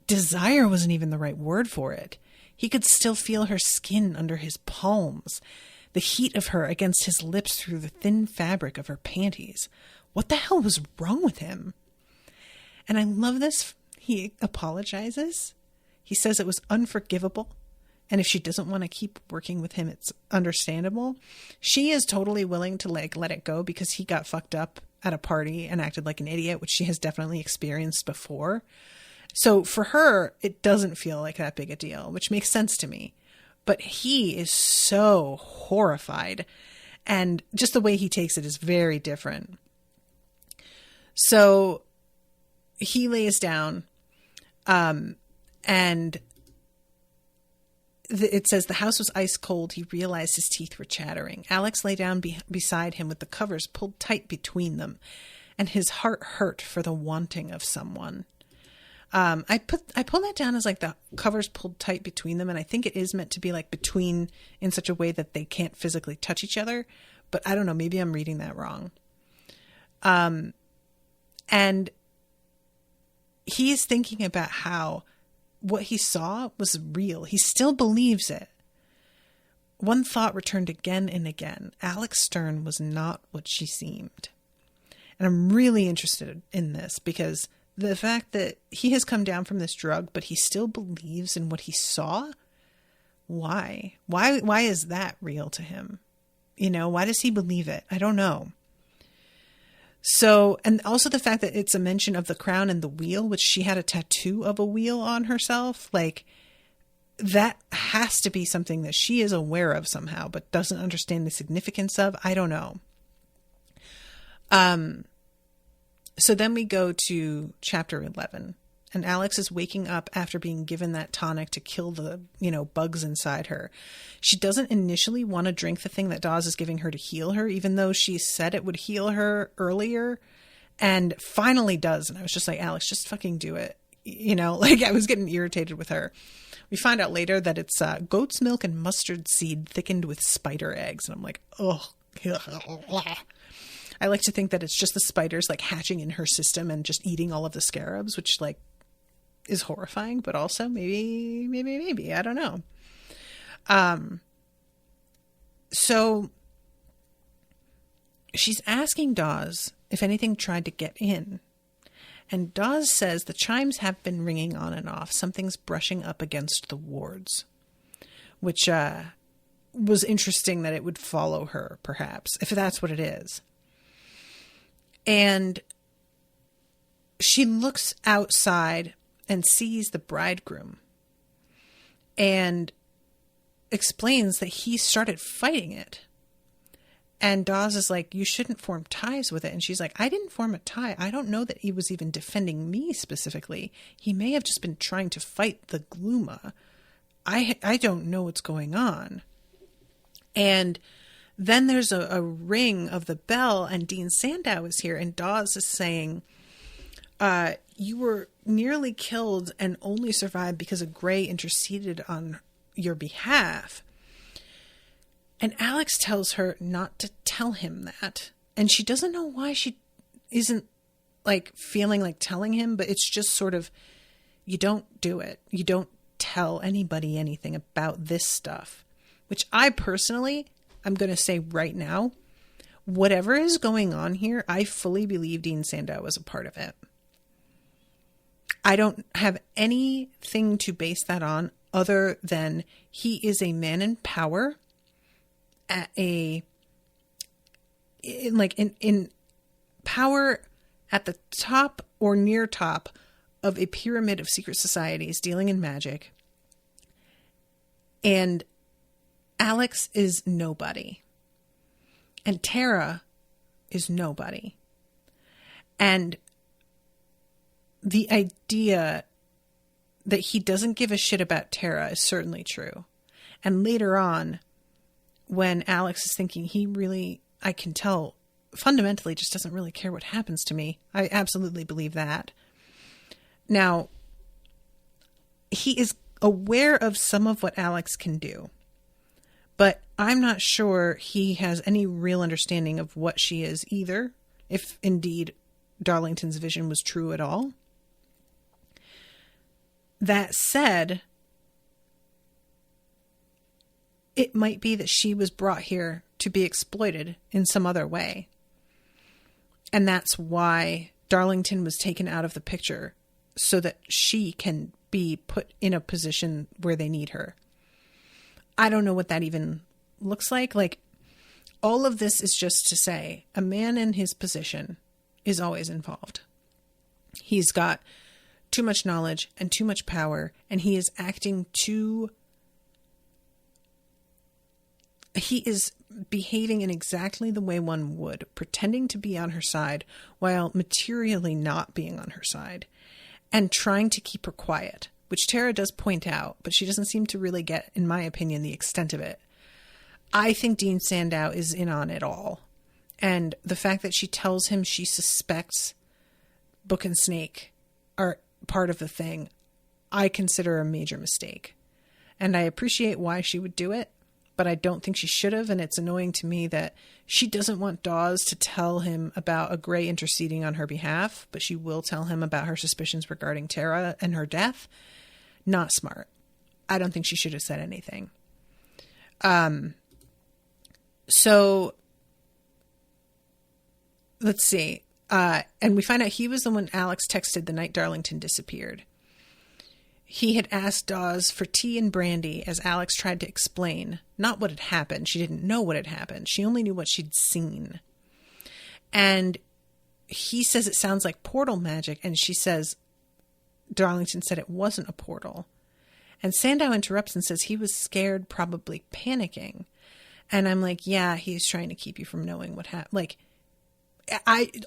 desire wasn't even the right word for it. He could still feel her skin under his palms, the heat of her against his lips through the thin fabric of her panties. What the hell was wrong with him? And I love this. He apologizes. He says it was unforgivable. And if she doesn't want to keep working with him, it's understandable. She is totally willing to like let it go because he got fucked up at a party and acted like an idiot, which she has definitely experienced before. So for her, it doesn't feel like that big a deal, which makes sense to me. But he is so horrified, and just the way he takes it is very different. So he lays down, and it says the house was ice cold. He realized his teeth were chattering. Alex lay down beside him with the covers pulled tight between them, and his heart hurt for the wanting of someone. I pull that down as like the covers pulled tight between them, and I think it is meant to be like between in such a way that they can't physically touch each other. But I don't know, maybe I'm reading that wrong. And he is thinking about how what he saw was real. He still believes it. One thought returned again and again. Alex Stern was not what she seemed. And I'm really interested in this because the fact that he has come down from this drug, but he still believes in what he saw. Why? Why is that real to him? You know, why does he believe it? I don't know. So, and also the fact that it's a mention of the crown and the wheel, which she had a tattoo of a wheel on herself. Like, that has to be something that she is aware of somehow, but doesn't understand the significance of. I don't know. So then we go to chapter 11, and Alex is waking up after being given that tonic to kill the, bugs inside her. She doesn't initially want to drink the thing that Dawes is giving her to heal her, even though she said it would heal her earlier, and finally does. And I was just like, Alex, just fucking do it. I was getting irritated with her. We find out later that it's goat's milk and mustard seed thickened with spider eggs. And I'm like, oh, I like to think that it's just the spiders like hatching in her system and just eating all of the scarabs, which like is horrifying, but also maybe, I don't know. So she's asking Dawes if anything tried to get in. And Dawes says the chimes have been ringing on and off. Something's brushing up against the wards, which was interesting that it would follow her, perhaps, if that's what it is. And she looks outside and sees the bridegroom and explains that he started fighting it. And Dawes is like, you shouldn't form ties with it. And she's like, I didn't form a tie. I don't know that he was even defending me specifically. He may have just been trying to fight the Gluma. I don't know what's going on. And then there's a ring of the bell, and Dean Sandow is here, and Dawes is saying, you were nearly killed and only survived because a Grey interceded on your behalf. And Alex tells her not to tell him that. And she doesn't know why she isn't like feeling like telling him, but it's just sort of, you don't do it. You don't tell anybody anything about this stuff, which I personally, I'm going to say right now, whatever is going on here, I fully believe Dean Sandow was a part of it. I don't have anything to base that on other than he is a man in power at in power at the top or near top of a pyramid of secret societies dealing in magic. And Alex is nobody. And Tara is nobody. And the idea that he doesn't give a shit about Tara is certainly true. And later on, when Alex is thinking he really, I can tell, fundamentally just doesn't really care what happens to me. I absolutely believe that. Now, he is aware of some of what Alex can do, but I'm not sure he has any real understanding of what she is either, if indeed Darlington's vision was true at all. That said, it might be that she was brought here to be exploited in some other way. And that's why Darlington was taken out of the picture, so that she can be put in a position where they need her. I don't know what that even looks like. Like, all of this is just to say a man in his position is always involved. He's got too much knowledge and too much power, and he is acting too... He is behaving in exactly the way one would, pretending to be on her side while materially not being on her side, and trying to keep her quiet, which Tara does point out, but she doesn't seem to really get, in my opinion, the extent of it. I think Dean Sandow is in on it all. And the fact that she tells him she suspects Book and Snake are part of the thing, I consider a major mistake. And I appreciate why she would do it, but I don't think she should have, and it's annoying to me that she doesn't want Dawes to tell him about a Grey interceding on her behalf, but she will tell him about her suspicions regarding Tara and her death. Not smart. I don't think she should have said anything. So, let's see. And we find out he was the one Alex texted the night Darlington disappeared. He had asked Dawes for tea and brandy as Alex tried to explain not what had happened. She didn't know what had happened. She only knew what she'd seen. And he says it sounds like portal magic. And she says, Darlington said it wasn't a portal. And Sandow interrupts and says he was scared, probably panicking. And I'm like, yeah, he's trying to keep you from knowing what happened. Like,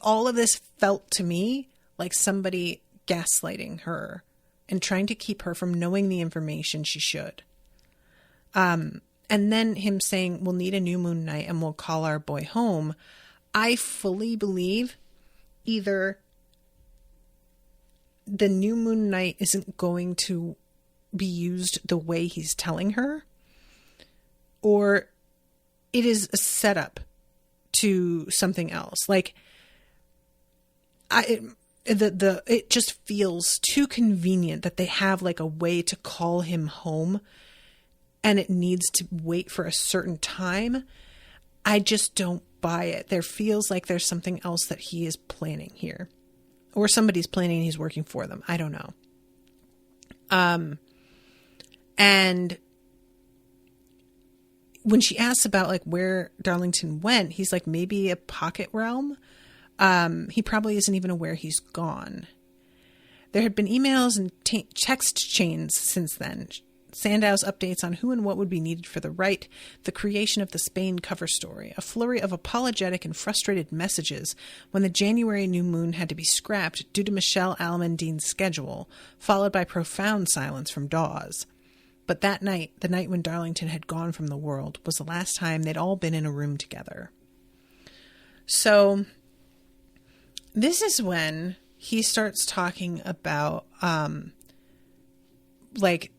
all of this felt to me like somebody gaslighting her and trying to keep her from knowing the information she should. And then him saying, we'll need a new moon night and we'll call our boy home. I fully believe either the new moon night isn't going to be used the way he's telling her, or it is a setup to something else. Like, it just feels too convenient that they have like a way to call him home and it needs to wait for a certain time. I just don't buy it. There feels like there's something else that he is planning here, or somebody's planning and he's working for them. I don't know. And when she asks about like where Darlington went, he's like, maybe a pocket realm. He probably isn't even aware he's gone. There had been emails and text chains since then. Sandow's updates on who and what would be needed for the rite, the creation of the Spain cover story, a flurry of apologetic and frustrated messages when the January new moon had to be scrapped due to Michelle Almendine's schedule, followed by profound silence from Dawes. But that night, the night when Darlington had gone from the world, was the last time they'd all been in a room together. So this is when he starts talking about, like,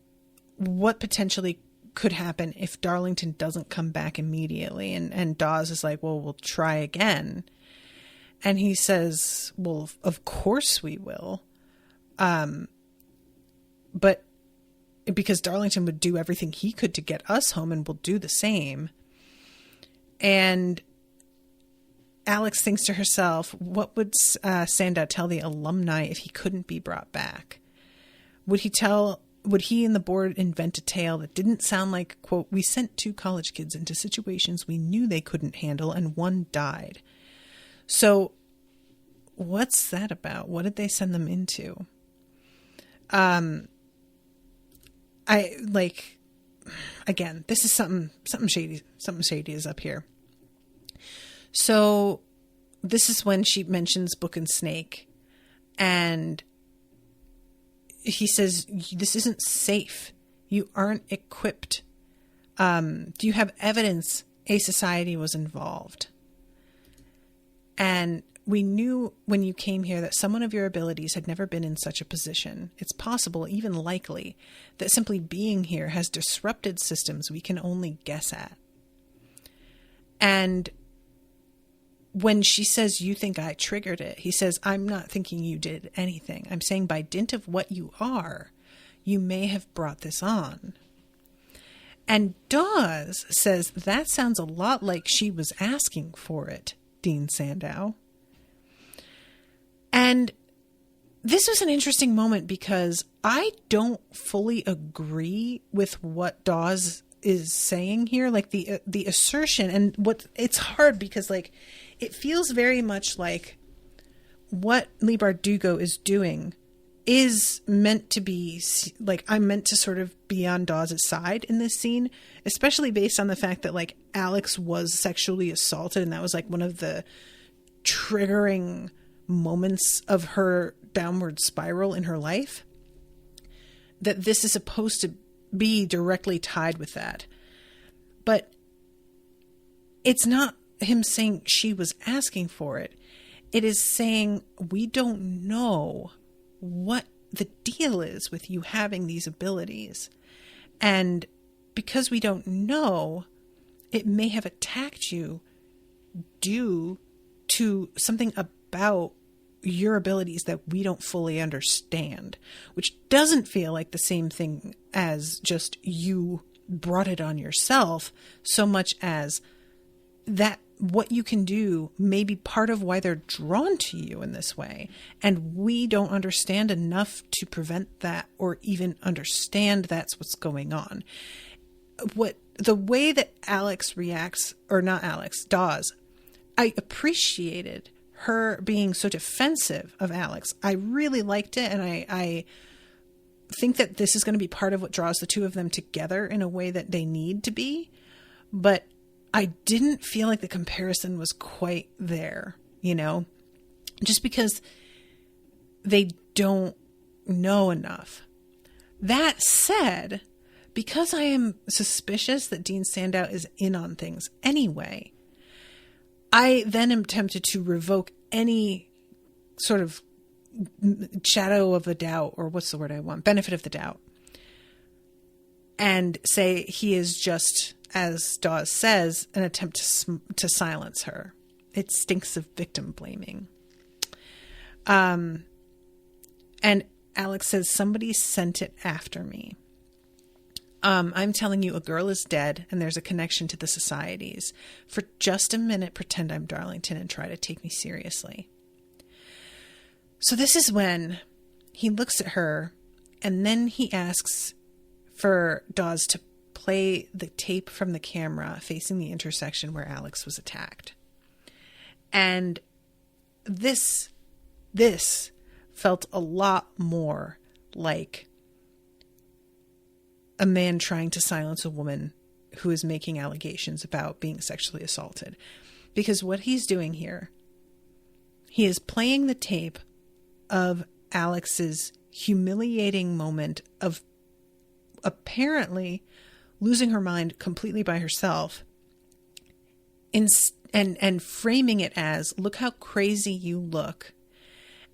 what potentially could happen if Darlington doesn't come back immediately. And Dawes is like, well, we'll try again. And he says, well, of course we will. But because Darlington would do everything he could to get us home, and we'll do the same. And Alex thinks to herself, what would Sandow tell the alumni if he couldn't be brought back? Would he and the board invent a tale that didn't sound like, quote, we sent 2 college kids into situations we knew they couldn't handle and one died? So what's that about? What did they send them into? Again, this is something shady is up here. So this is when she mentions Book and Snake, and he says, this isn't safe. You aren't equipped. Do you have evidence a society was involved? And we knew when you came here that someone of your abilities had never been in such a position. It's possible, even likely, that simply being here has disrupted systems we can only guess at. And when she says, you think I triggered it, he says, I'm not thinking you did anything. I'm saying by dint of what you are, you may have brought this on. And Dawes says, that sounds a lot like she was asking for it, Dean Sandow. And this was an interesting moment because I don't fully agree with what Dawes is saying here, like the assertion, and what it's hard because like it feels very much like what Leigh Bardugo is doing is meant to be like, I'm meant to sort of be on Dawes' side in this scene, especially based on the fact that like Alex was sexually assaulted, and that was like one of the triggering moments of her downward spiral in her life, that this is supposed to be directly tied with that. But it's not him saying she was asking for it. It is saying we don't know what the deal is with you having these abilities. And because we don't know, it may have attacked you due to something about your abilities that we don't fully understand, which doesn't feel like the same thing as just you brought it on yourself, so much as that what you can do may be part of why they're drawn to you in this way. And we don't understand enough to prevent that or even understand that's what's going on. The way that Alex reacts, or not Alex, Dawes, I appreciated her being so defensive of Alex. I really liked it. And I think that this is going to be part of what draws the two of them together in a way that they need to be. But I didn't feel like the comparison was quite there, you know, just because they don't know enough. That said, because I am suspicious that Dean Sandow is in on things anyway, I then am tempted to revoke any sort of shadow of a doubt, or what's the word I want? Benefit of the doubt. And say he is just, as Dawes says, an attempt to silence her. It stinks of victim blaming. And Alex says, somebody sent it after me. I'm telling you, a girl is dead and there's a connection to the societies. For just a minute, pretend I'm Darlington and try to take me seriously. So this is when he looks at her and then he asks for Dawes to play the tape from the camera facing the intersection where Alex was attacked. And this felt a lot more like a man trying to silence a woman who is making allegations about being sexually assaulted. Because what he's doing here, he is playing the tape of Alex's humiliating moment of apparently losing her mind completely by herself, and framing it as, look how crazy you look,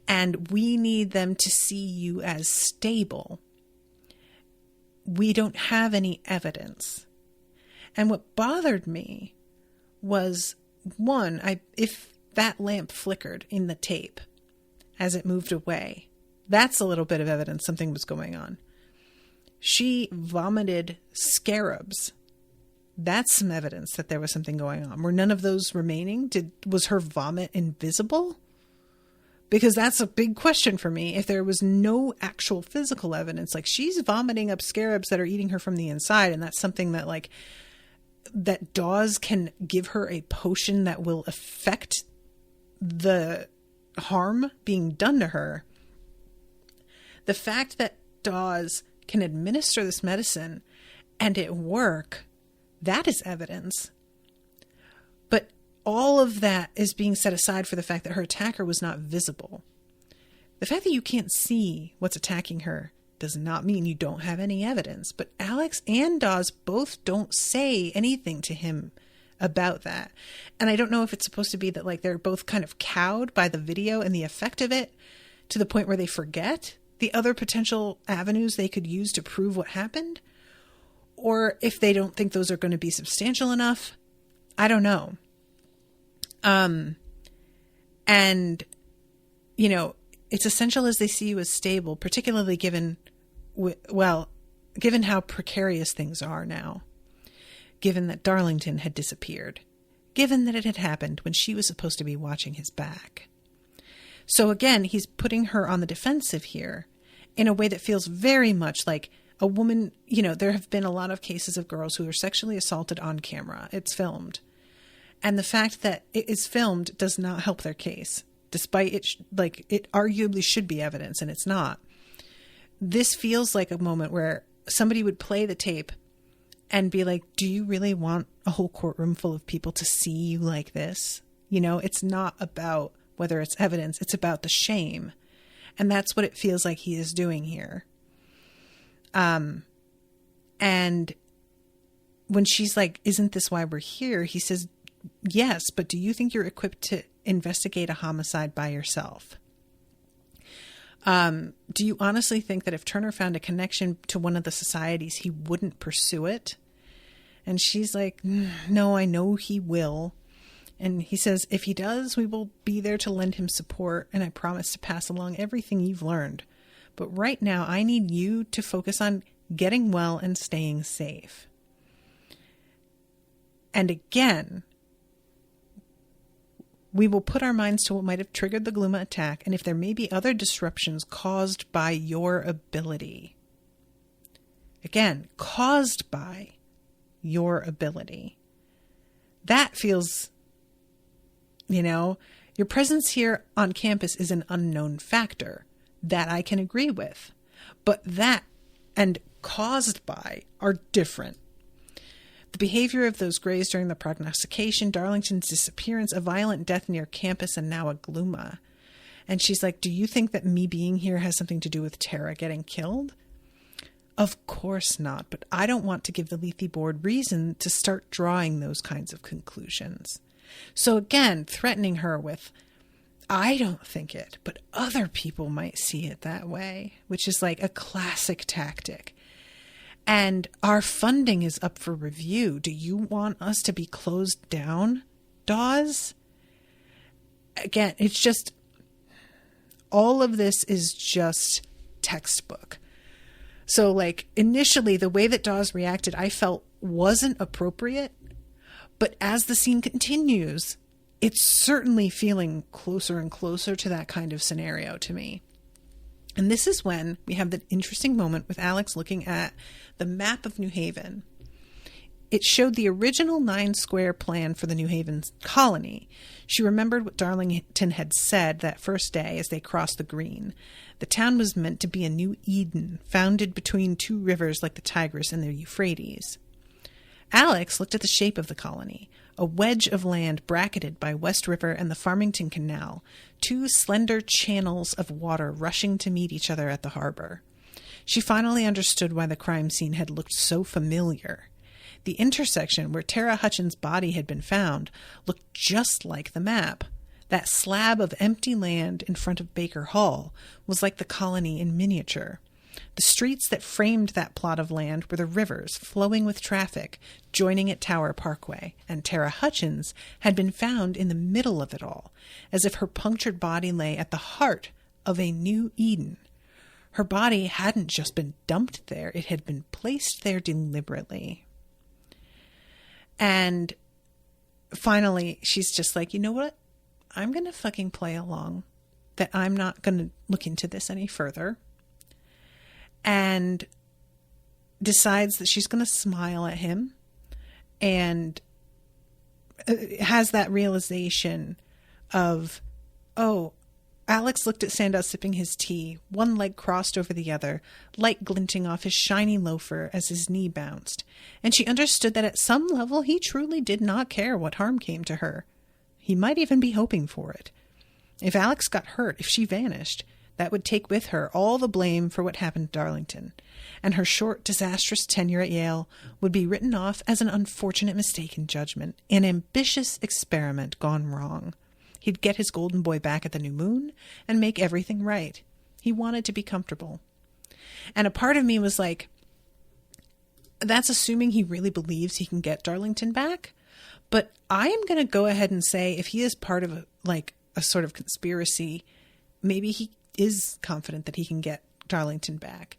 and we need them to see you as stable. We don't have any evidence. And what bothered me was, one, if that lamp flickered in the tape as it moved away, that's a little bit of evidence something was going on. She vomited scarabs. That's some evidence that there was something going on. Were none of those remaining? Was her vomit invisible? Because that's a big question for me. If there was no actual physical evidence, like she's vomiting up scarabs that are eating her from the inside, and that's something that like that Dawes can give her a potion that will affect the harm being done to her. The fact that Dawes can administer this medicine and it work, that is evidence. But all of that is being set aside for the fact that her attacker was not visible. The fact that you can't see what's attacking her does not mean you don't have any evidence. But Alex and Dawes both don't say anything to him about that. And I don't know if it's supposed to be that like they're both kind of cowed by the video and the effect of it to the point where they forget the other potential avenues they could use to prove what happened, or if they don't think those are going to be substantial enough. I don't know. And, you know, it's essential as they see you as stable, particularly given how precarious things are now, given that Darlington had disappeared, given that it had happened when she was supposed to be watching his back. So again, he's putting her on the defensive here in a way that feels very much like a woman. You know, there have been a lot of cases of girls who are sexually assaulted on camera. It's filmed. And the fact that it is filmed does not help their case, despite it arguably should be evidence, and it's not. This feels like a moment where somebody would play the tape and be like, do you really want a whole courtroom full of people to see you like this? You know, it's not about whether it's evidence, it's about the shame. And that's what it feels like he is doing here. And when she's like, isn't this why we're here? He says, yes, but do you think you're equipped to investigate a homicide by yourself? Do you honestly think that if Turner found a connection to one of the societies, he wouldn't pursue it? And she's like, no, I know he will. And he says, if he does, we will be there to lend him support. And I promise to pass along everything you've learned. But right now, I need you to focus on getting well and staying safe. And again, we will put our minds to what might have triggered the Gluma attack, and if there may be other disruptions caused by your ability. Again, caused by your ability. That feels, you know, your presence here on campus is an unknown factor. That I can agree with. But that and caused by are different. The behavior of those Greys during the prognostication, Darlington's disappearance, a violent death near campus, and now a Gluma. And she's like, do you think that me being here has something to do with Tara getting killed? Of course not, but I don't want to give the Lethe board reason to start drawing those kinds of conclusions. So again, threatening her with, I don't think it, but other people might see it that way, which is like a classic tactic. And our funding is up for review. Do you want us to be closed down, Dawes? Again, it's just, all of this is just textbook. So like initially the way that Dawes reacted, I felt wasn't appropriate. But as the scene continues, it's certainly feeling closer and closer to that kind of scenario to me. And this is when we have the interesting moment with Alex looking at the map of New Haven. It showed the original 9-square plan for the New Haven colony. She remembered what Darlington had said that first day as they crossed the green. The town was meant to be a new Eden, founded between two rivers like the Tigris and the Euphrates. Alex looked at the shape of the colony, a wedge of land bracketed by West River and the Farmington Canal, two slender channels of water rushing to meet each other at the harbor. She finally understood why the crime scene had looked so familiar. The intersection where Tara Hutchins' body had been found looked just like the map. That slab of empty land in front of Baker Hall was like the colony in miniature. The streets that framed that plot of land were the rivers flowing with traffic, joining at Tower Parkway, and Tara Hutchins had been found in the middle of it all, as if her punctured body lay at the heart of a new Eden. Her body hadn't just been dumped there, it had been placed there deliberately. And finally, she's just like, you know what? I'm going to fucking play along, that I'm not going to look into this any further. And decides that she's going to smile at him and has that realization of, oh, Alex looked at Sandow sipping his tea, one leg crossed over the other, light glinting off his shiny loafer as his knee bounced, and she understood that at some level he truly did not care what harm came to her. He might even be hoping for it. If Alex got hurt, if she vanished, that would take with her all the blame for what happened to Darlington, and her short, disastrous tenure at Yale would be written off as an unfortunate mistake in judgment, an ambitious experiment gone wrong. He'd get his golden boy back at the new moon and make everything right. He wanted to be comfortable. And a part of me was like, that's assuming he really believes he can get Darlington back. But I am going to go ahead and say if he is part of a sort of conspiracy, maybe he is confident that he can get Darlington back.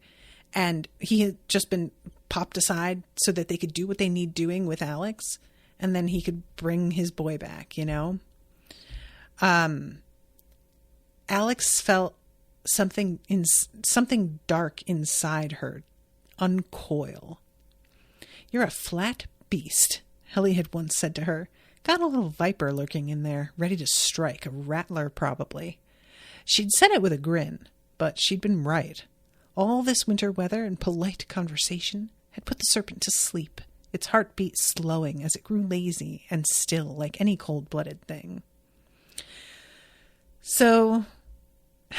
And he had just been popped aside so that they could do what they need doing with Alex. And then he could bring his boy back, you know? Alex felt something dark inside her uncoil. "You're a flat beast," Helly had once said to her. "Got a little viper lurking in there, ready to strike, a rattler probably." She'd said it with a grin, but she'd been right. All this winter weather and polite conversation had put the serpent to sleep, its heartbeat slowing as it grew lazy and still like any cold-blooded thing. So,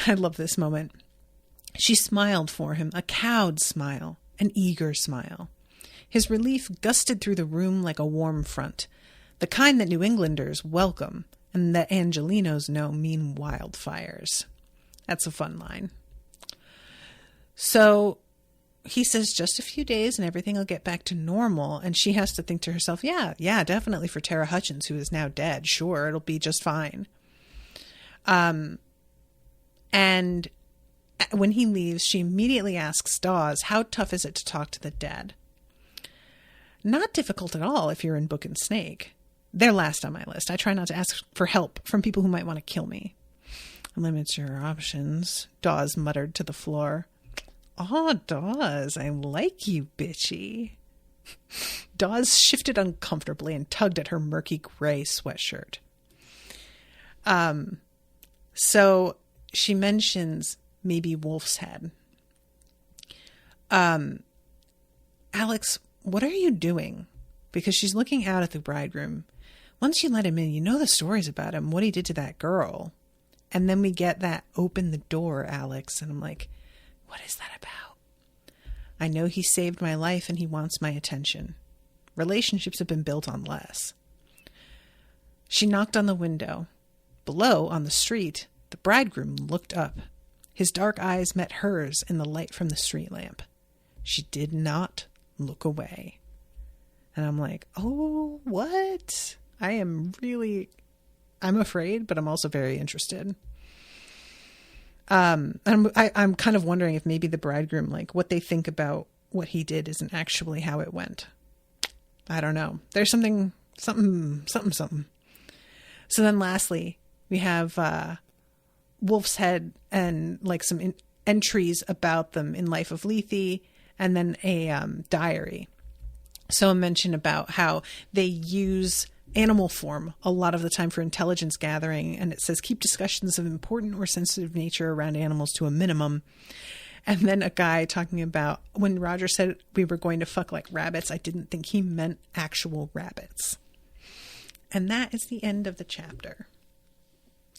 I love this moment. She smiled for him, a cowed smile, an eager smile. His relief gusted through the room like a warm front, the kind that New Englanders welcome and that Angelinos know mean wildfires. That's a fun line. So he says just a few days and everything will get back to normal. And she has to think to herself, yeah, definitely for Tara Hutchins, who is now dead. Sure, it'll be just fine. And when he leaves, she immediately asks Dawes, how tough is it to talk to the dead? Not difficult at all if you're in Book and Snake. They're last on my list. I try not to ask for help from people who might want to kill me. Limits your options, Dawes muttered to the floor. "Aw, Dawes, I like you, bitchy." Dawes shifted uncomfortably and tugged at her murky gray sweatshirt. So she mentions maybe Wolf's Head. "Alex, what are you doing?" Because she's looking out at the bridegroom. "Once you let him in, you know the stories about him, what he did to that girl." And then we get that "open the door, Alex." And I'm like, what is that about? "I know he saved my life and he wants my attention. Relationships have been built on less." She knocked on the window. Below, on the street, the bridegroom looked up. His dark eyes met hers in the light from the street lamp. She did not look away. And I'm like, oh, what? I'm afraid, but I'm also very interested. I'm kind of wondering if maybe the bridegroom, like what they think about what he did isn't actually how it went. I don't know. There's something. So then lastly, we have Wolf's Head and like some entries about them in Life of Lethe, and then a diary. So a mention about how they use animal form a lot of the time for intelligence gathering. And it says, keep discussions of important or sensitive nature around animals to a minimum. And then a guy talking about when Roger said we were going to fuck like rabbits, I didn't think he meant actual rabbits. And that is the end of the chapter.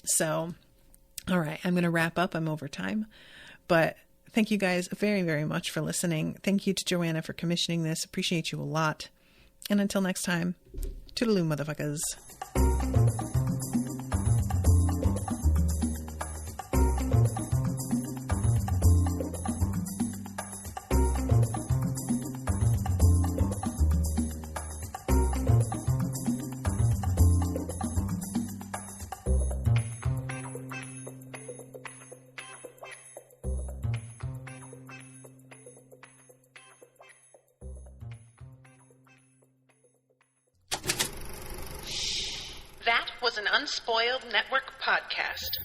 So, all right, I'm going to wrap up. I'm over time, but thank you guys very, very much for listening. Thank you to Joanna for commissioning this. Appreciate you a lot. And until next time, toodaloo, motherfuckers. That was an Unspoiled Network podcast.